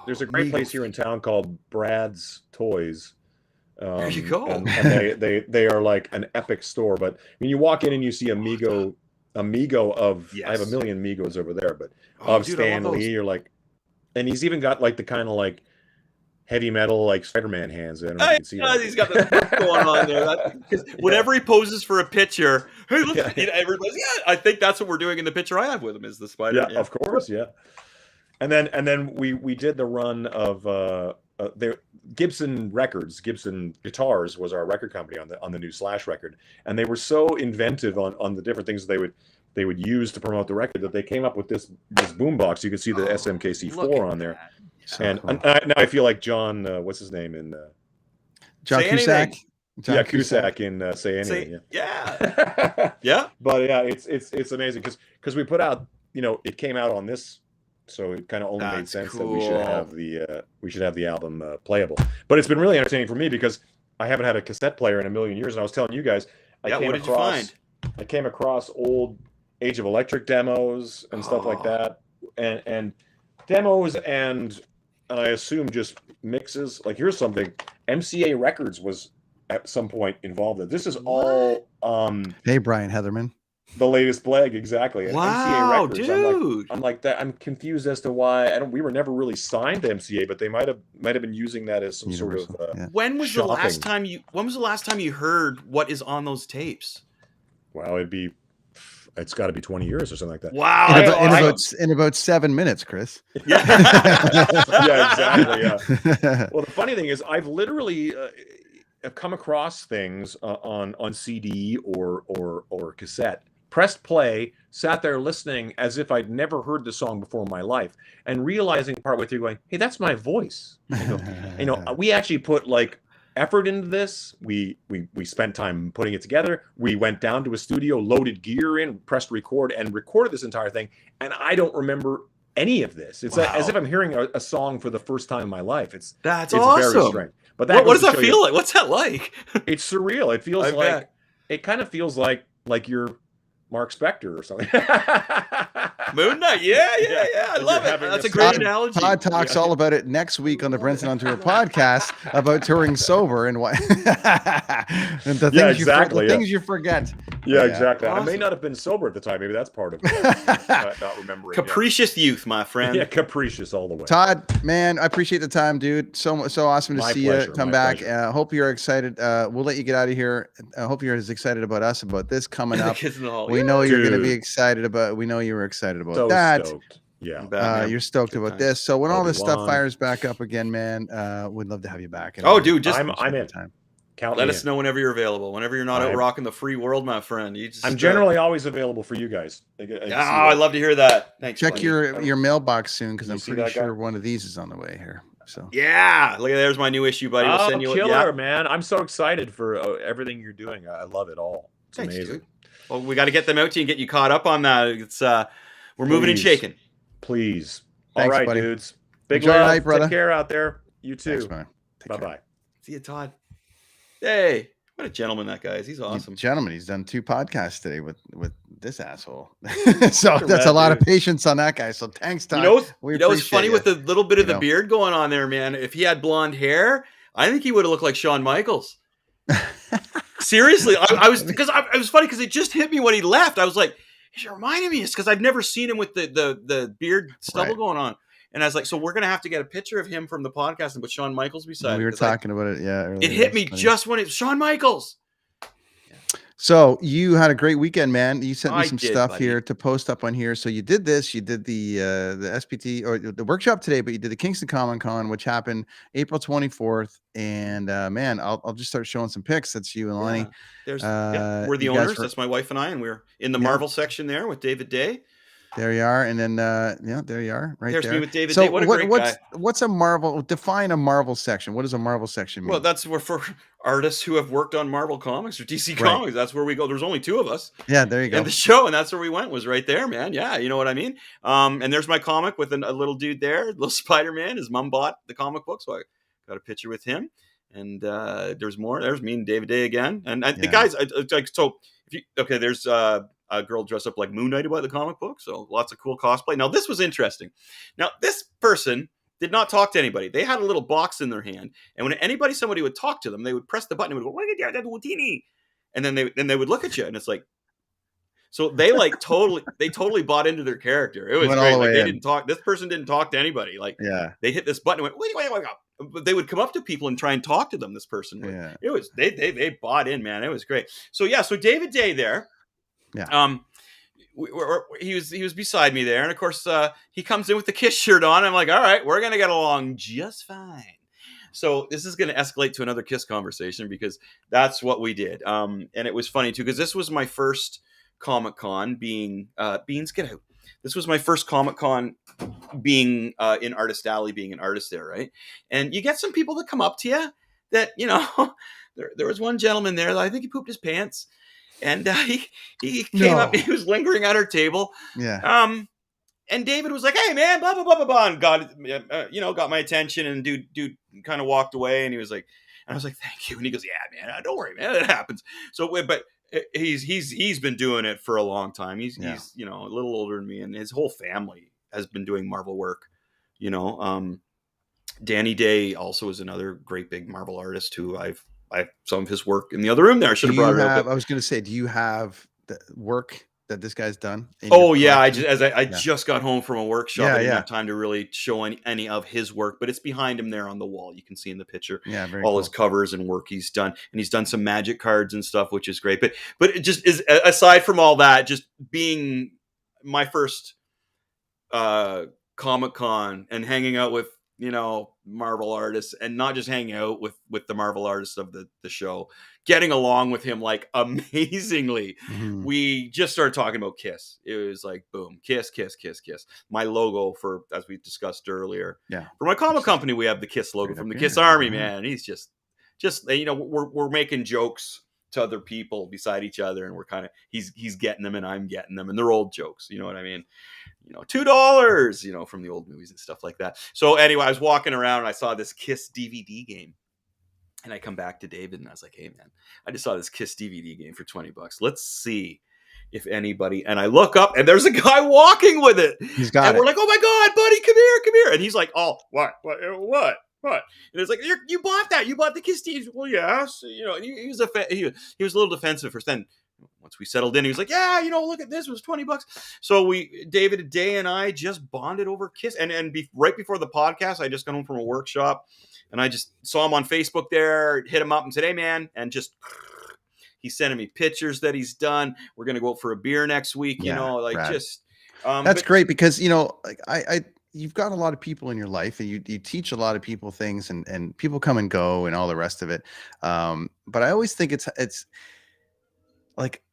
there's a great place here in town called Brad's Toys. There you go. And they are like an epic store. But when you walk in and you see Amigo of, I have a million Migos over there, but of Stan Lee, you're like, and he's even got like the kind of like heavy metal like Spider-Man hands in. He's got the going on there. Whenever he poses for a picture, hey, look, everybody's I think that's what we're doing in the picture I have with him is the Spider. Yeah, of course, yeah. And then we did the run of Gibson Guitars was our record company on the new Slash record, and they were so inventive on the different things they would use to promote the record that they came up with this boombox. You can see the SMKC4 on there, now I feel like John, what's his name in John Cusack. John Cusack in Say Anything. Yeah. But yeah, it's amazing because we put out, it came out on this. So it kind of only made sense that we should have the album playable. But it's been really entertaining for me because I haven't had a cassette player in a million years, and I was telling you guys, what did you find? I came across old Age of Electric demos and stuff like that, and demos and I assume just mixes. Like here's something, MCA Records was at some point involved in. This is all. Hey, Brian Heatherman. The latest Bleg, exactly. And wow, MCA Records, dude! I'm like that. I'm confused as to why we were never really signed to MCA, but they might have been using that as some Universal, sort of. When was the last time you heard what is on those tapes? Well, it's got to be 20 years or something like that. Wow! In about 7 minutes, Chris. Yeah, exactly. Yeah. Well, the funny thing is, I've literally. Have come across things on CD or cassette. Pressed play, sat there listening as if I'd never heard the song before in my life, and realizing partway through, going, "Hey, that's my voice." We actually put like effort into this. We spent time putting it together. We went down to a studio, loaded gear in, pressed record, and recorded this entire thing. And I don't remember any of this. It's as if I'm hearing a song for the first time in my life. It's awesome. Very strange. But what does that feel like? What's that like? It's surreal. It feels it kind of feels like you're Mark Spector or something. Moon Knight, yeah. I love it. That's a great analogy. Todd talks all about it next week on the Brenton on Tour podcast about touring sober and what and the things you forget. Yeah, exactly. Awesome. I may not have been sober at the time. Maybe that's part of it. Not remembering. Capricious youth, my friend. Yeah, capricious all the way. Todd, man, I appreciate the time, dude. So awesome to see you come back. Hope you're excited. We'll let you get out of here. I hope you're as excited about us about this coming up. We know you're going to be excited about. We know you were excited about that. Stoked. Yeah, you're stoked about this. So when all this stuff fires back up again, man, we'd love to have you back. Dude, I'm in. Let us know whenever you're available. Whenever you're not out rocking the free world, my friend. I'm generally always available for you guys. I love to hear that. Thanks. Check your mailbox soon because I'm pretty sure one of these is on the way here. So yeah, look, there's my new issue, buddy. We'll send you killer, man. I'm so excited for everything you're doing. I love it all. It's amazing. Dude. Well, we got to get them out to you and get you caught up on that. It's we're moving and shaking. Please. Thanks, all right, buddy. dudes. Big Enjoy love. your night, brother. Take care out there. You too. Bye-bye. See you, Todd. Hey, what a gentleman that guy is. He's awesome. Gentleman, he's done 2 podcasts today with this asshole. So that's a lot of patience on that guy. So thanks, Todd. You know what's funny with the little bit of the beard going on there, man? If he had blonde hair, I think he would have looked like Shawn Michaels. Seriously, I was because it was funny because it just hit me when he left. I was like, he reminded me, because I've never seen him with the beard stubble going on. And I was like, so we're gonna have to get a picture of him from the podcast and put Shawn Michaels beside. We were talking about it, yeah. Earlier. It hit me just when it was Shawn Michaels. So you had a great weekend, man. You sent me I some did, stuff buddy. here to post up on here. So you did this. You did the SPT or the workshop today, but you did the Kingston Comic-Con, which happened April 24th. And man, I'll just start showing some pics. That's you and Lenny. Yeah. We're the owners. That's my wife and I, and we're in the Marvel section there with David Day. There you are, and then there you are, right There's there. me with David Day. What a great guy. What's a Marvel? Define a Marvel section. What does a Marvel section mean? Well, that's where for artists who have worked on Marvel Comics or DC Comics. That's where we go. There's only two of us. Yeah, there you go. And the show, and that's where we went, was right there, man. Yeah, you know what I mean. And there's my comic with a little dude there, little Spider-Man. His mom bought the comic book, so I got a picture with him. And there's more. There's me and David Day again. And the guys, like, so if you there's a girl dressed up like Moon Knight about the comic book, so lots of cool cosplay. Now this was interesting. Now this person did not talk to anybody. They had a little box in their hand, and when somebody would talk to them, they would press the button and would go, and then they would look at you, and it's like, so they like totally bought into their character. It was great. Like they didn't talk. This person didn't talk to anybody. Like they hit this button and went, wait. But they would come up to people and try and talk to them. This person would. Yeah. It was they bought in, man. It was great. So so David Day there. Yeah. He was beside me there, and of course he comes in with the Kiss shirt on. I'm like, all right, we're gonna get along just fine. So this is gonna escalate to another Kiss conversation because that's what we did. And it was funny too because this was my first Comic-Con being Beans, get out. This was my first Comic-Con being in Artist Alley, being an artist there, right? And you get some people that come up to you that, you know, there was one gentleman there that I think he pooped his pants. And he came up, he was lingering at our table. Yeah. And David was like, hey, man, blah, blah, blah, blah, blah. And got my attention. And dude kind of walked away. And he was like, and I was like, thank you. And he goes, yeah, man, don't worry, man, it happens. So, but he's been doing it for a long time. He's a little older than me. And his whole family has been doing Marvel work, you know. Danny Day also is another great big Marvel artist who I have some of his work in the other room there. I should have brought it up. I was going to say, do you have the work that this guy's done? Oh yeah, I just got home from a workshop. I didn't have time to really show any of his work, but it's behind him there on the wall. You can see in the picture, all his covers and work he's done, and he's done some magic cards and stuff, which is great. But it just is, aside from all that, just being my first Comic-Con and hanging out with, you know, Marvel artists, and not just hanging out with the Marvel artists of the show, getting along with him like amazingly. Mm-hmm. We just started talking about Kiss. It was like, boom, Kiss. My logo for, as we discussed earlier, for my comic company, we have the Kiss logo from the Kiss Army, man. He's just, you know, we're making jokes to other people beside each other, and we're kind of, he's getting them and I'm getting them, and they're old jokes, you know what I mean? You know, $2, you know, from the old movies and stuff like that. So anyway, I was walking around and I saw this Kiss DVD game, and I come back to David and I was like, hey man, I just saw this Kiss DVD game for $20. Let's see if anybody, and I look up and there's a guy walking with it. He's got and we're like, oh my God, buddy, come here. And he's like, oh, what? And it's like, you bought that. You bought the Kiss DVD. Well, yes. You know, he was a little defensive first. Then once we settled in, he was like, yeah, you know, look at this. It was $20. So David Day and I just bonded over Kiss. And right before the podcast, I just got home from a workshop, and I just saw him on Facebook there, hit him up and said, hey man, and just, he's sending me pictures that he's done. We're going to go out for a beer next week, you know, like rad. That's great because, you know, like you've got a lot of people in your life, and you teach a lot of people things, and people come and go and all the rest of it. But I always think it's like,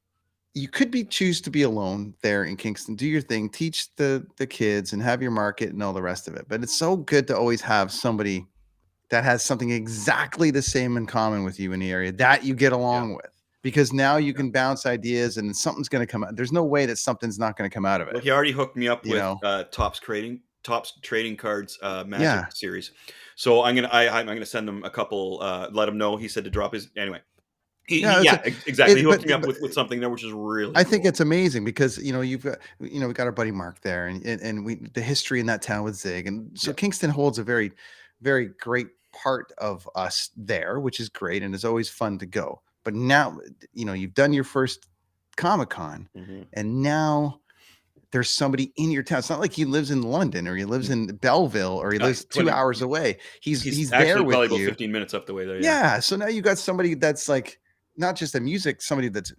you could choose to be alone there in Kingston, do your thing, teach the kids and have your market and all the rest of it. But it's so good to always have somebody that has something exactly the same in common with you in the area that you get along with, because now you can bounce ideas and something's going to come out. There's no way that something's not going to come out of it. Well, he already hooked me up with Topps Trading Cards Magic series. So I'm gonna send him a couple. Let him know. He said to drop his anyway. Exactly. He hooked me up with something there, which is really. I think it's amazing because, you know, we've got our buddy Mark there, and the history in that town with Zig, and so Kingston holds a very, very great part of us there, which is great, and it's always fun to go. but now, you know, you've done your first Comic-Con, and now there's somebody in your town. It's not like he lives in London or he lives in Belleville or he lives 2 hours away. He's there actually with probably you. about 15 minutes up the way there. Yeah. So now you got somebody that's like not just somebody that's,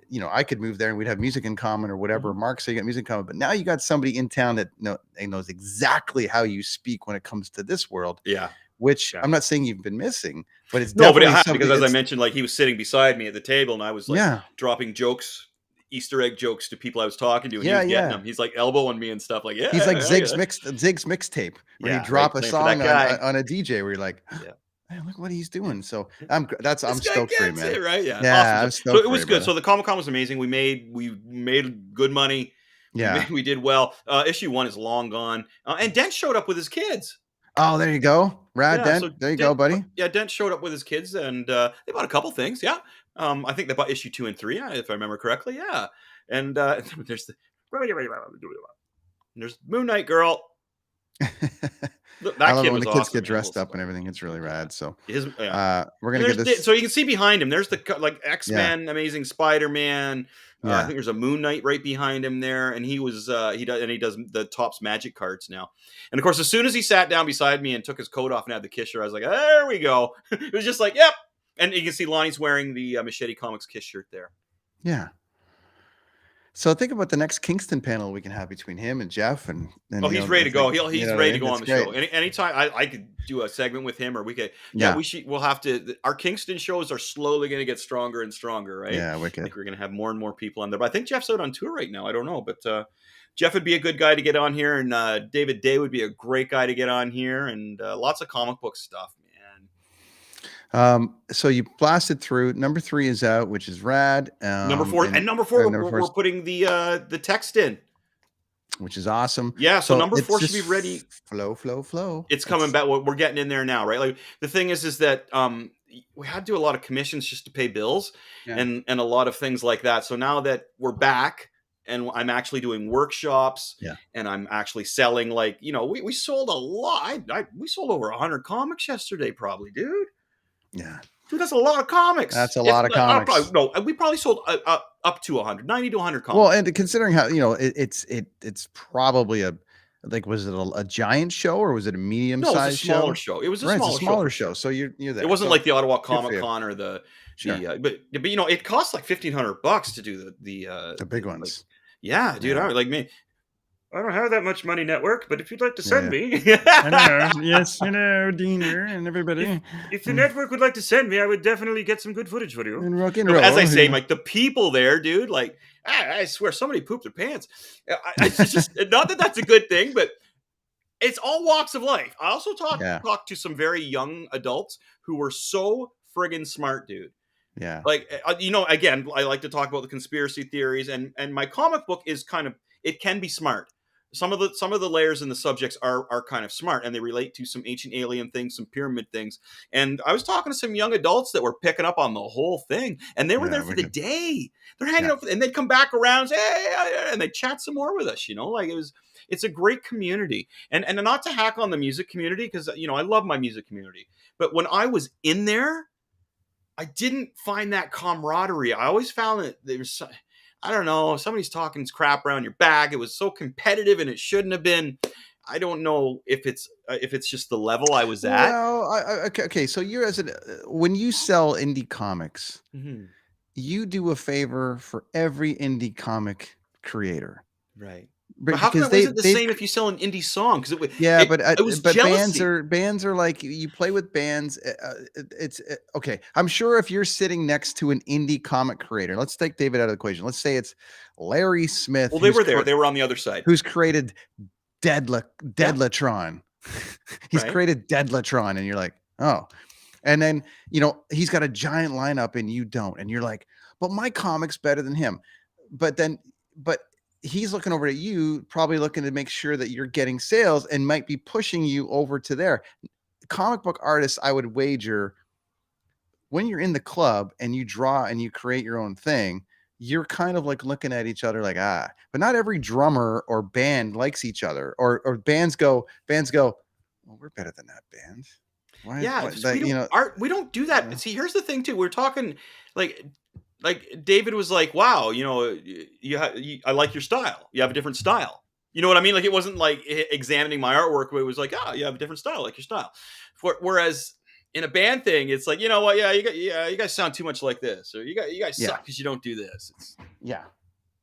you know, I could move there and we'd have music in common or whatever. Mark, so you got music in common, but now you got somebody in town that knows exactly how you speak when it comes to this world. Yeah. Which I'm not saying you've been missing, but it's no, but definitely it happened because, as I mentioned, like he was sitting beside me at the table, and I was like dropping jokes, Easter egg jokes to people I was talking to, and he was getting them. He's like elbowing me and stuff. Like, he's like Zig's mixtape where you drop a song on a DJ where you're like, hey, look what he's doing. So I'm stoked for you, man. Right? Yeah. Awesome. I'm stoked so it was good. So the Comic-Con was amazing. We made good money. Yeah, we did well. Issue 1 is long gone, and Dent showed up with his kids. Oh, there you go. Rad Dent. So there you go, buddy. Yeah, Dent showed up with his kids, and they bought a couple things. Yeah. I think they bought issue 2 and 3, if I remember correctly. Yeah. And there's Moon Knight Girl. I love when the kids get dressed up and everything. It's really rad. So we're gonna get this. So you can see behind him. There's the X-Men, Amazing Spider-Man. I think there's a Moon Knight right behind him there, and he does the Topps Magic cards now. And of course, as soon as he sat down beside me and took his coat off and had the kiss shirt, I was like, there we go. It was just like, yep. And you can see Lonnie's wearing the Machete Comics kiss shirt there. Yeah. So think about the next Kingston panel we can have between him and Jeff. And he's ready to go. He's ready to go on the show. Anytime I could do a segment with him, or we could. Yeah, we'll have to. Our Kingston shows are slowly going to get stronger and stronger, right? Yeah, wicked. I think we're going to have more and more people on there. But I think Jeff's out on tour right now. I don't know, but Jeff would be a good guy to get on here, and David Day would be a great guy to get on here, and lots of comic book stuff. So you blasted through. Number 3 is out, which is rad. Number 4, we're putting the text in, which is awesome. Yeah, so number 4 should be ready. Flow. It's coming back. We're getting in there now, right? Like the thing is that we had to do a lot of commissions just to pay bills, and a lot of things like that. So now that we're back, and I'm actually doing workshops, and I'm actually selling, like, you know, we sold a lot. We sold over 100 comics yesterday, probably, dude. Yeah. Dude, that's a lot of comics. That's a lot of comics. We probably sold up to 100, 90 to 100 comics. Well, and considering how, you know, it's probably was it a giant show, or was it a medium-sized show? No, it was a smaller show. It was a smaller show. So you're there. It wasn't like the Ottawa Comic-Con or but you know, it costs like $1,500 to do the big ones. Yeah, dude. I don't have that much money, network, but if you'd like to send me. I know. Yes, Diener and everybody. If the network would like to send me, I would definitely get some good footage for you. And rock and roll. As I say, like, the people there, dude, like, I swear somebody pooped their pants. It's just, not that that's a good thing, but it's all walks of life. I also talked to some very young adults who were so friggin' smart, dude. Yeah. Like, you know, again, I like to talk about the conspiracy theories, and my comic book is it can be smart. Some of the layers and the subjects are kind of smart, and they relate to some ancient alien things, some pyramid things. And I was talking to some young adults that were picking up on the whole thing, and they were there for the day. They're hanging out, and they'd come back around and say, hey, and they'd chat some more with us. You know, like it's a great community. And not to hack on the music community, because, you know, I love my music community, but when I was in there, I didn't find that camaraderie. I always found that there was I don't know, somebody's talking crap around your back. It was so competitive, and it shouldn't have been. I don't know if it's just the level I was at. Well, okay. So you're when you sell indie comics, you do a favor for every indie comic creator, right? But how come it wasn't the same if you sell an indie song? Because it was jealousy. bands are like, you play with bands. It's okay. I'm sure if you're sitting next to an indie comic creator, let's take David out of the equation. Let's say it's Larry Smith. Well, they were there. They were on the other side. Who's created Deadlatron? He's created Deadlatron, and you're like, oh. And then, you know, he's got a giant lineup, and you don't, and you're like, but my comic's better than him. But he's looking over at you, probably looking to make sure that you're getting sales, and might be pushing you over to there. Comic book artists, I would wager, when you're in the club and you draw and you create your own thing, you're kind of like looking at each other like, but not every drummer or band likes each other, or bands go, well, we're better than that band. art. We don't do that. See, here's the thing too. We're talking like David was like, wow, I like your style. You have a different style. You know what I mean? Like, it wasn't like examining my artwork, but it was like, you have a different style, like your style. Whereas in a band thing, it's like, you know what? You guys sound too much like this, or you guys suck because you don't do this.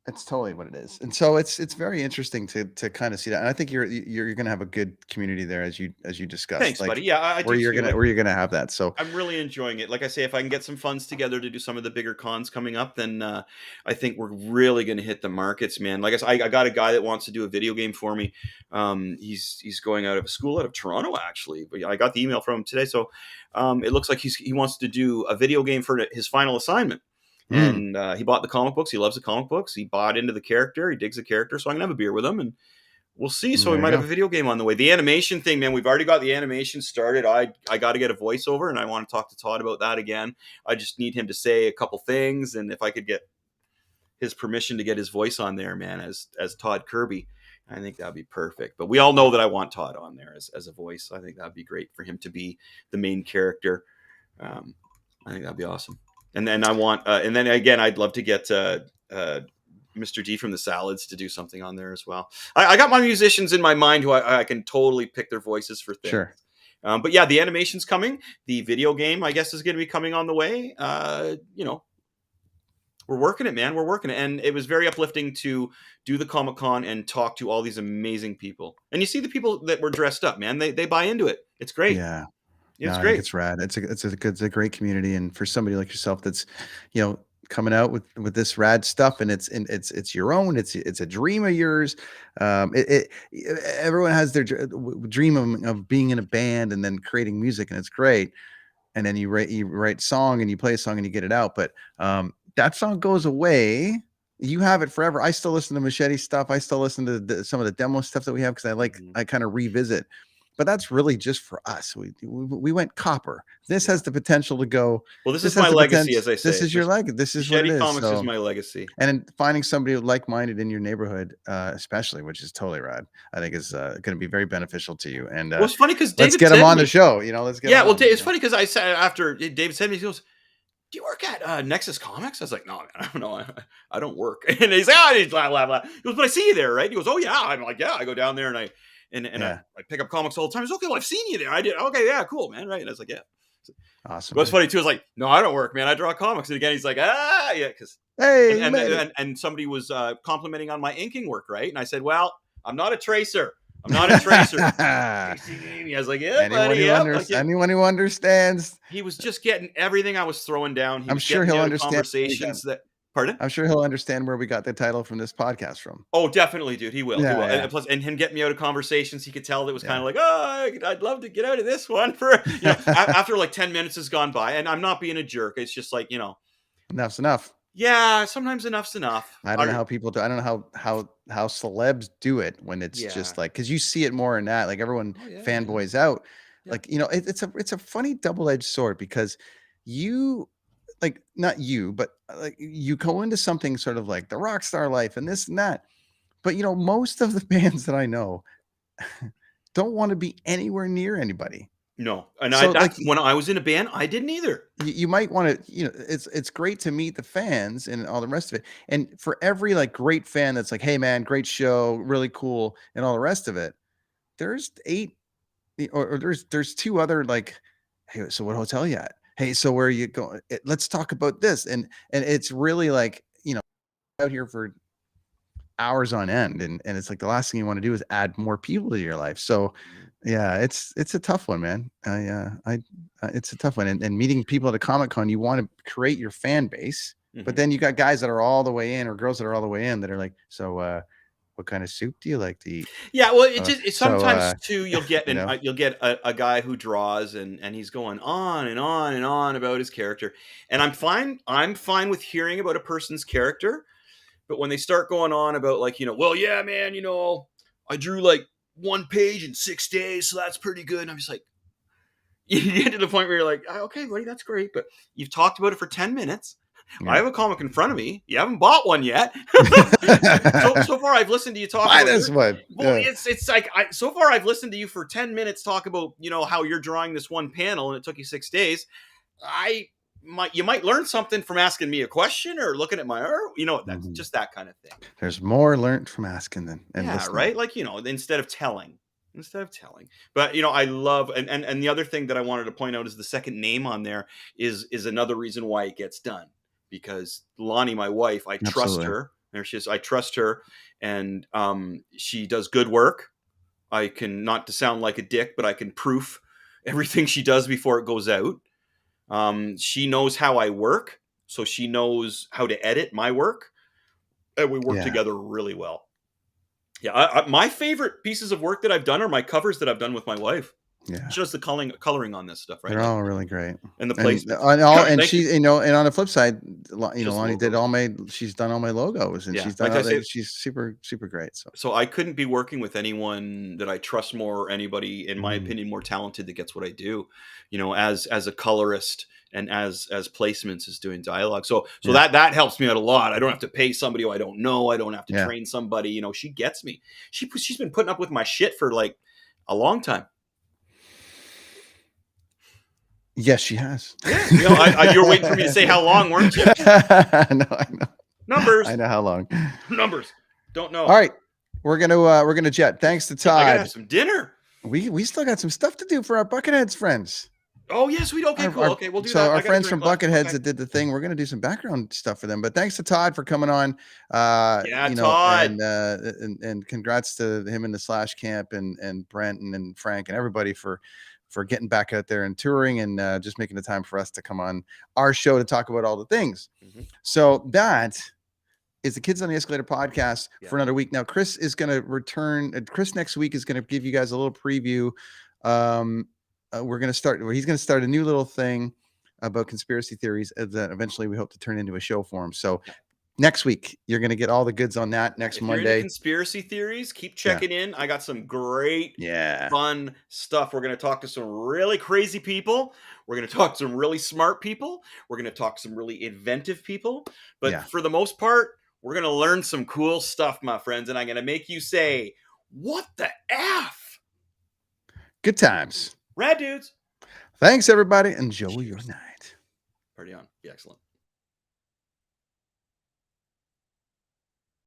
It's totally what it is. And so it's very interesting to kind of see that. And I think you're going to have a good community there as you discussed. Thanks, buddy. Yeah, where you're going to have that. So I'm really enjoying it. Like I say, if I can get some funds together to do some of the bigger cons coming up, then I think we're really going to hit the markets, man. Like I said, I got a guy that wants to do a video game for me. He's going out of a school out of Toronto, actually. But I got the email from him today. So it looks like he wants to do a video game for his final assignment. And he bought the comic books. He loves the comic books. He bought into the character. He digs the character. So I'm going to have a beer with him and we'll see. So we might have a video game on the way. The animation thing, man, we've already got the animation started. I got to get a voiceover and I want to talk to Todd about that again. I just need him to say a couple things. And if I could get his permission to get his voice on there, man, as Todd Kirby, I think that'd be perfect. But we all know that I want Todd on there as a voice. I think that'd be great for him to be the main character. I think that'd be awesome. And then I want, and then again, I'd love to get Mr. D from the Salads to do something on there as well. I got my musicians in my mind who I can totally pick their voices for things. Sure. But yeah, the animation's coming. The video game, I guess, is going to be coming on the way. We're working it, man. We're working it. And it was very uplifting to do the Comic-Con and talk to all these amazing people. And you see the people that were dressed up, man. They buy into it. It's great. Yeah. It's great. It's rad. It's a great community, and for somebody like yourself that's, coming out with this rad stuff, and it's your own. It's a dream of yours. Everyone has their dream of being in a band and then creating music, and it's great. And then you write song and you play a song and you get it out, but that song goes away. You have it forever. I still listen to Machete stuff. I still listen to some of the demo stuff that we have because I kind of revisit. But that's really just for us. We went copper. This has the potential to go. Well, this is my legacy, as I say. This is your legacy. This is what it is. Comics is my legacy. And finding somebody like-minded in your neighborhood, especially, which is totally rad, I think is going to be very beneficial to you. And well, it's funny because let's get him on the show. Let's get. Yeah, well, it's funny because I said after David said to me, he goes, "Do you work at Nexus Comics?" I was like, "No, man, I don't work." And he's like, he's blah blah blah. He goes, "But I see you there, right?" He goes, "Oh yeah." I'm like, "Yeah." I go down there and I pick up comics all the time. He's okay. Well, I've seen you there. I did. Okay, yeah, cool, man. Right? And I was like, "Yeah." Awesome. What's funny too is like, "No, I don't work, man. I draw comics." And again, he's like, yeah, because and somebody was complimenting on my inking work, right? And I said, "Well, I'm not a tracer. I'm not a tracer." I was like, "Yeah, anyone who understands." He was just getting everything I was throwing down. I'm sure he'll understand conversations that. Pardon? I'm sure he'll understand where we got the title from this podcast from. Oh, definitely, dude. He will. Yeah, he will. Yeah. And plus, and him getting me out of conversations, he could tell that was kind of like, "Oh, I'd love to get out of this one." For after like 10 minutes has gone by, and I'm not being a jerk. It's just like enough's enough. Yeah, sometimes enough's enough. I don't know how people do. I don't know how celebs do it when it's just like, because you see it more in that, like everyone fanboys out. Yeah. Like it's a funny double-edged sword because you. Like not you, but like you go into something sort of like the rock star life and this and that. But most of the bands that I know don't want to be anywhere near anybody. No. And so, when I was in a band, I didn't either. You might want to, it's great to meet the fans and all the rest of it. And for every like great fan that's like, "Hey man, great show, really cool," and all the rest of it, there's 8 or there's 2 other like, "Hey, so what hotel you at? Hey, so where are you going? Let's talk about this." And it's really like, out here for hours on end. And it's like the last thing you want to do is add more people to your life. So yeah, it's a tough one, man. It's a tough one. And meeting people at a Comic-Con, you want to create your fan base, but then you got guys that are all the way in or girls that are all the way in that are like, "So, what kind of soup do you like to eat?" Yeah, well, it's sometimes too. You'll get you'll get a guy who draws and he's going on and on and on about his character, and I'm fine with hearing about a person's character, but when they start going on about like well, yeah, man, I drew like 1 page in 6 days, so that's pretty good. And I'm just like, you get to the point where you're like, "Okay, buddy, that's great, but you've talked about it for 10 minutes." I have a comic in front of me. You haven't bought one yet. so far, I've listened to you talk. Buy this one. Well, Yeah. it's like so far I've listened to you for 10 minutes talk about how you're drawing this one panel and it took you 6 days. You might learn something from asking me a question or looking at my art. That's just that kind of thing. There's more learned from asking than listening. Right. Like instead of telling. But I love and the other thing that I wanted to point out is the second name on there is another reason why it gets done, because Lonnie, my wife, I trust her. There she is. I trust her, and she does good work. I can, not to sound like a dick, but I can proof everything she does before it goes out. She knows how I work, so she knows how to edit my work, and we work together really well. Yeah, my favorite pieces of work that I've done are my covers that I've done with my wife. Yeah, just the coloring on this stuff, right? They're all really great, and the placement. And she, and on the flip side, Lonnie did she's done all my logos, and she's done. She's super, super great. So I couldn't be working with anyone that I trust more, or anybody, in my opinion, more talented that gets what I do. As a colorist and as placements is doing dialogue. So that helps me out a lot. I don't have to pay somebody who I don't know. I don't have to train somebody. She gets me. She's been putting up with my shit for like a long time. Yes, she has. Yeah, you were waiting for me to say how long, weren't you? No, I know. Numbers. I know how long. Numbers. Don't know. All right, we're gonna jet. Thanks to Todd. I gotta have some dinner. We still got some stuff to do for our Bucketheads friends. Oh yes, we do. Okay, cool. Okay, we'll do that. So our friends from Bucketheads that did the thing, we're gonna do some background stuff for them. But thanks to Todd for coming on. Todd. And congrats to him and the Slash Camp and Brent and Frank and everybody for getting back out there and touring and just making the time for us to come on our show to talk about all the things. So that is the Kids on the Escalator podcast for another week. Now, Chris is going to return. Chris next week is going to give you guys a little preview. We're going to start, he's going to start a new little thing about conspiracy theories that eventually we hope to turn into a show for him. So next week, you're going to get all the goods on that next Monday. You're into conspiracy theories, keep checking in. I got some great, fun stuff. We're going to talk to some really crazy people. We're going to talk to some really smart people. We're going to talk to some really inventive people. But for the most part, we're going to learn some cool stuff, my friends. And I'm going to make you say, what the F? Good times. Rad dudes. Thanks, everybody. Enjoy your night. Party on. Be excellent.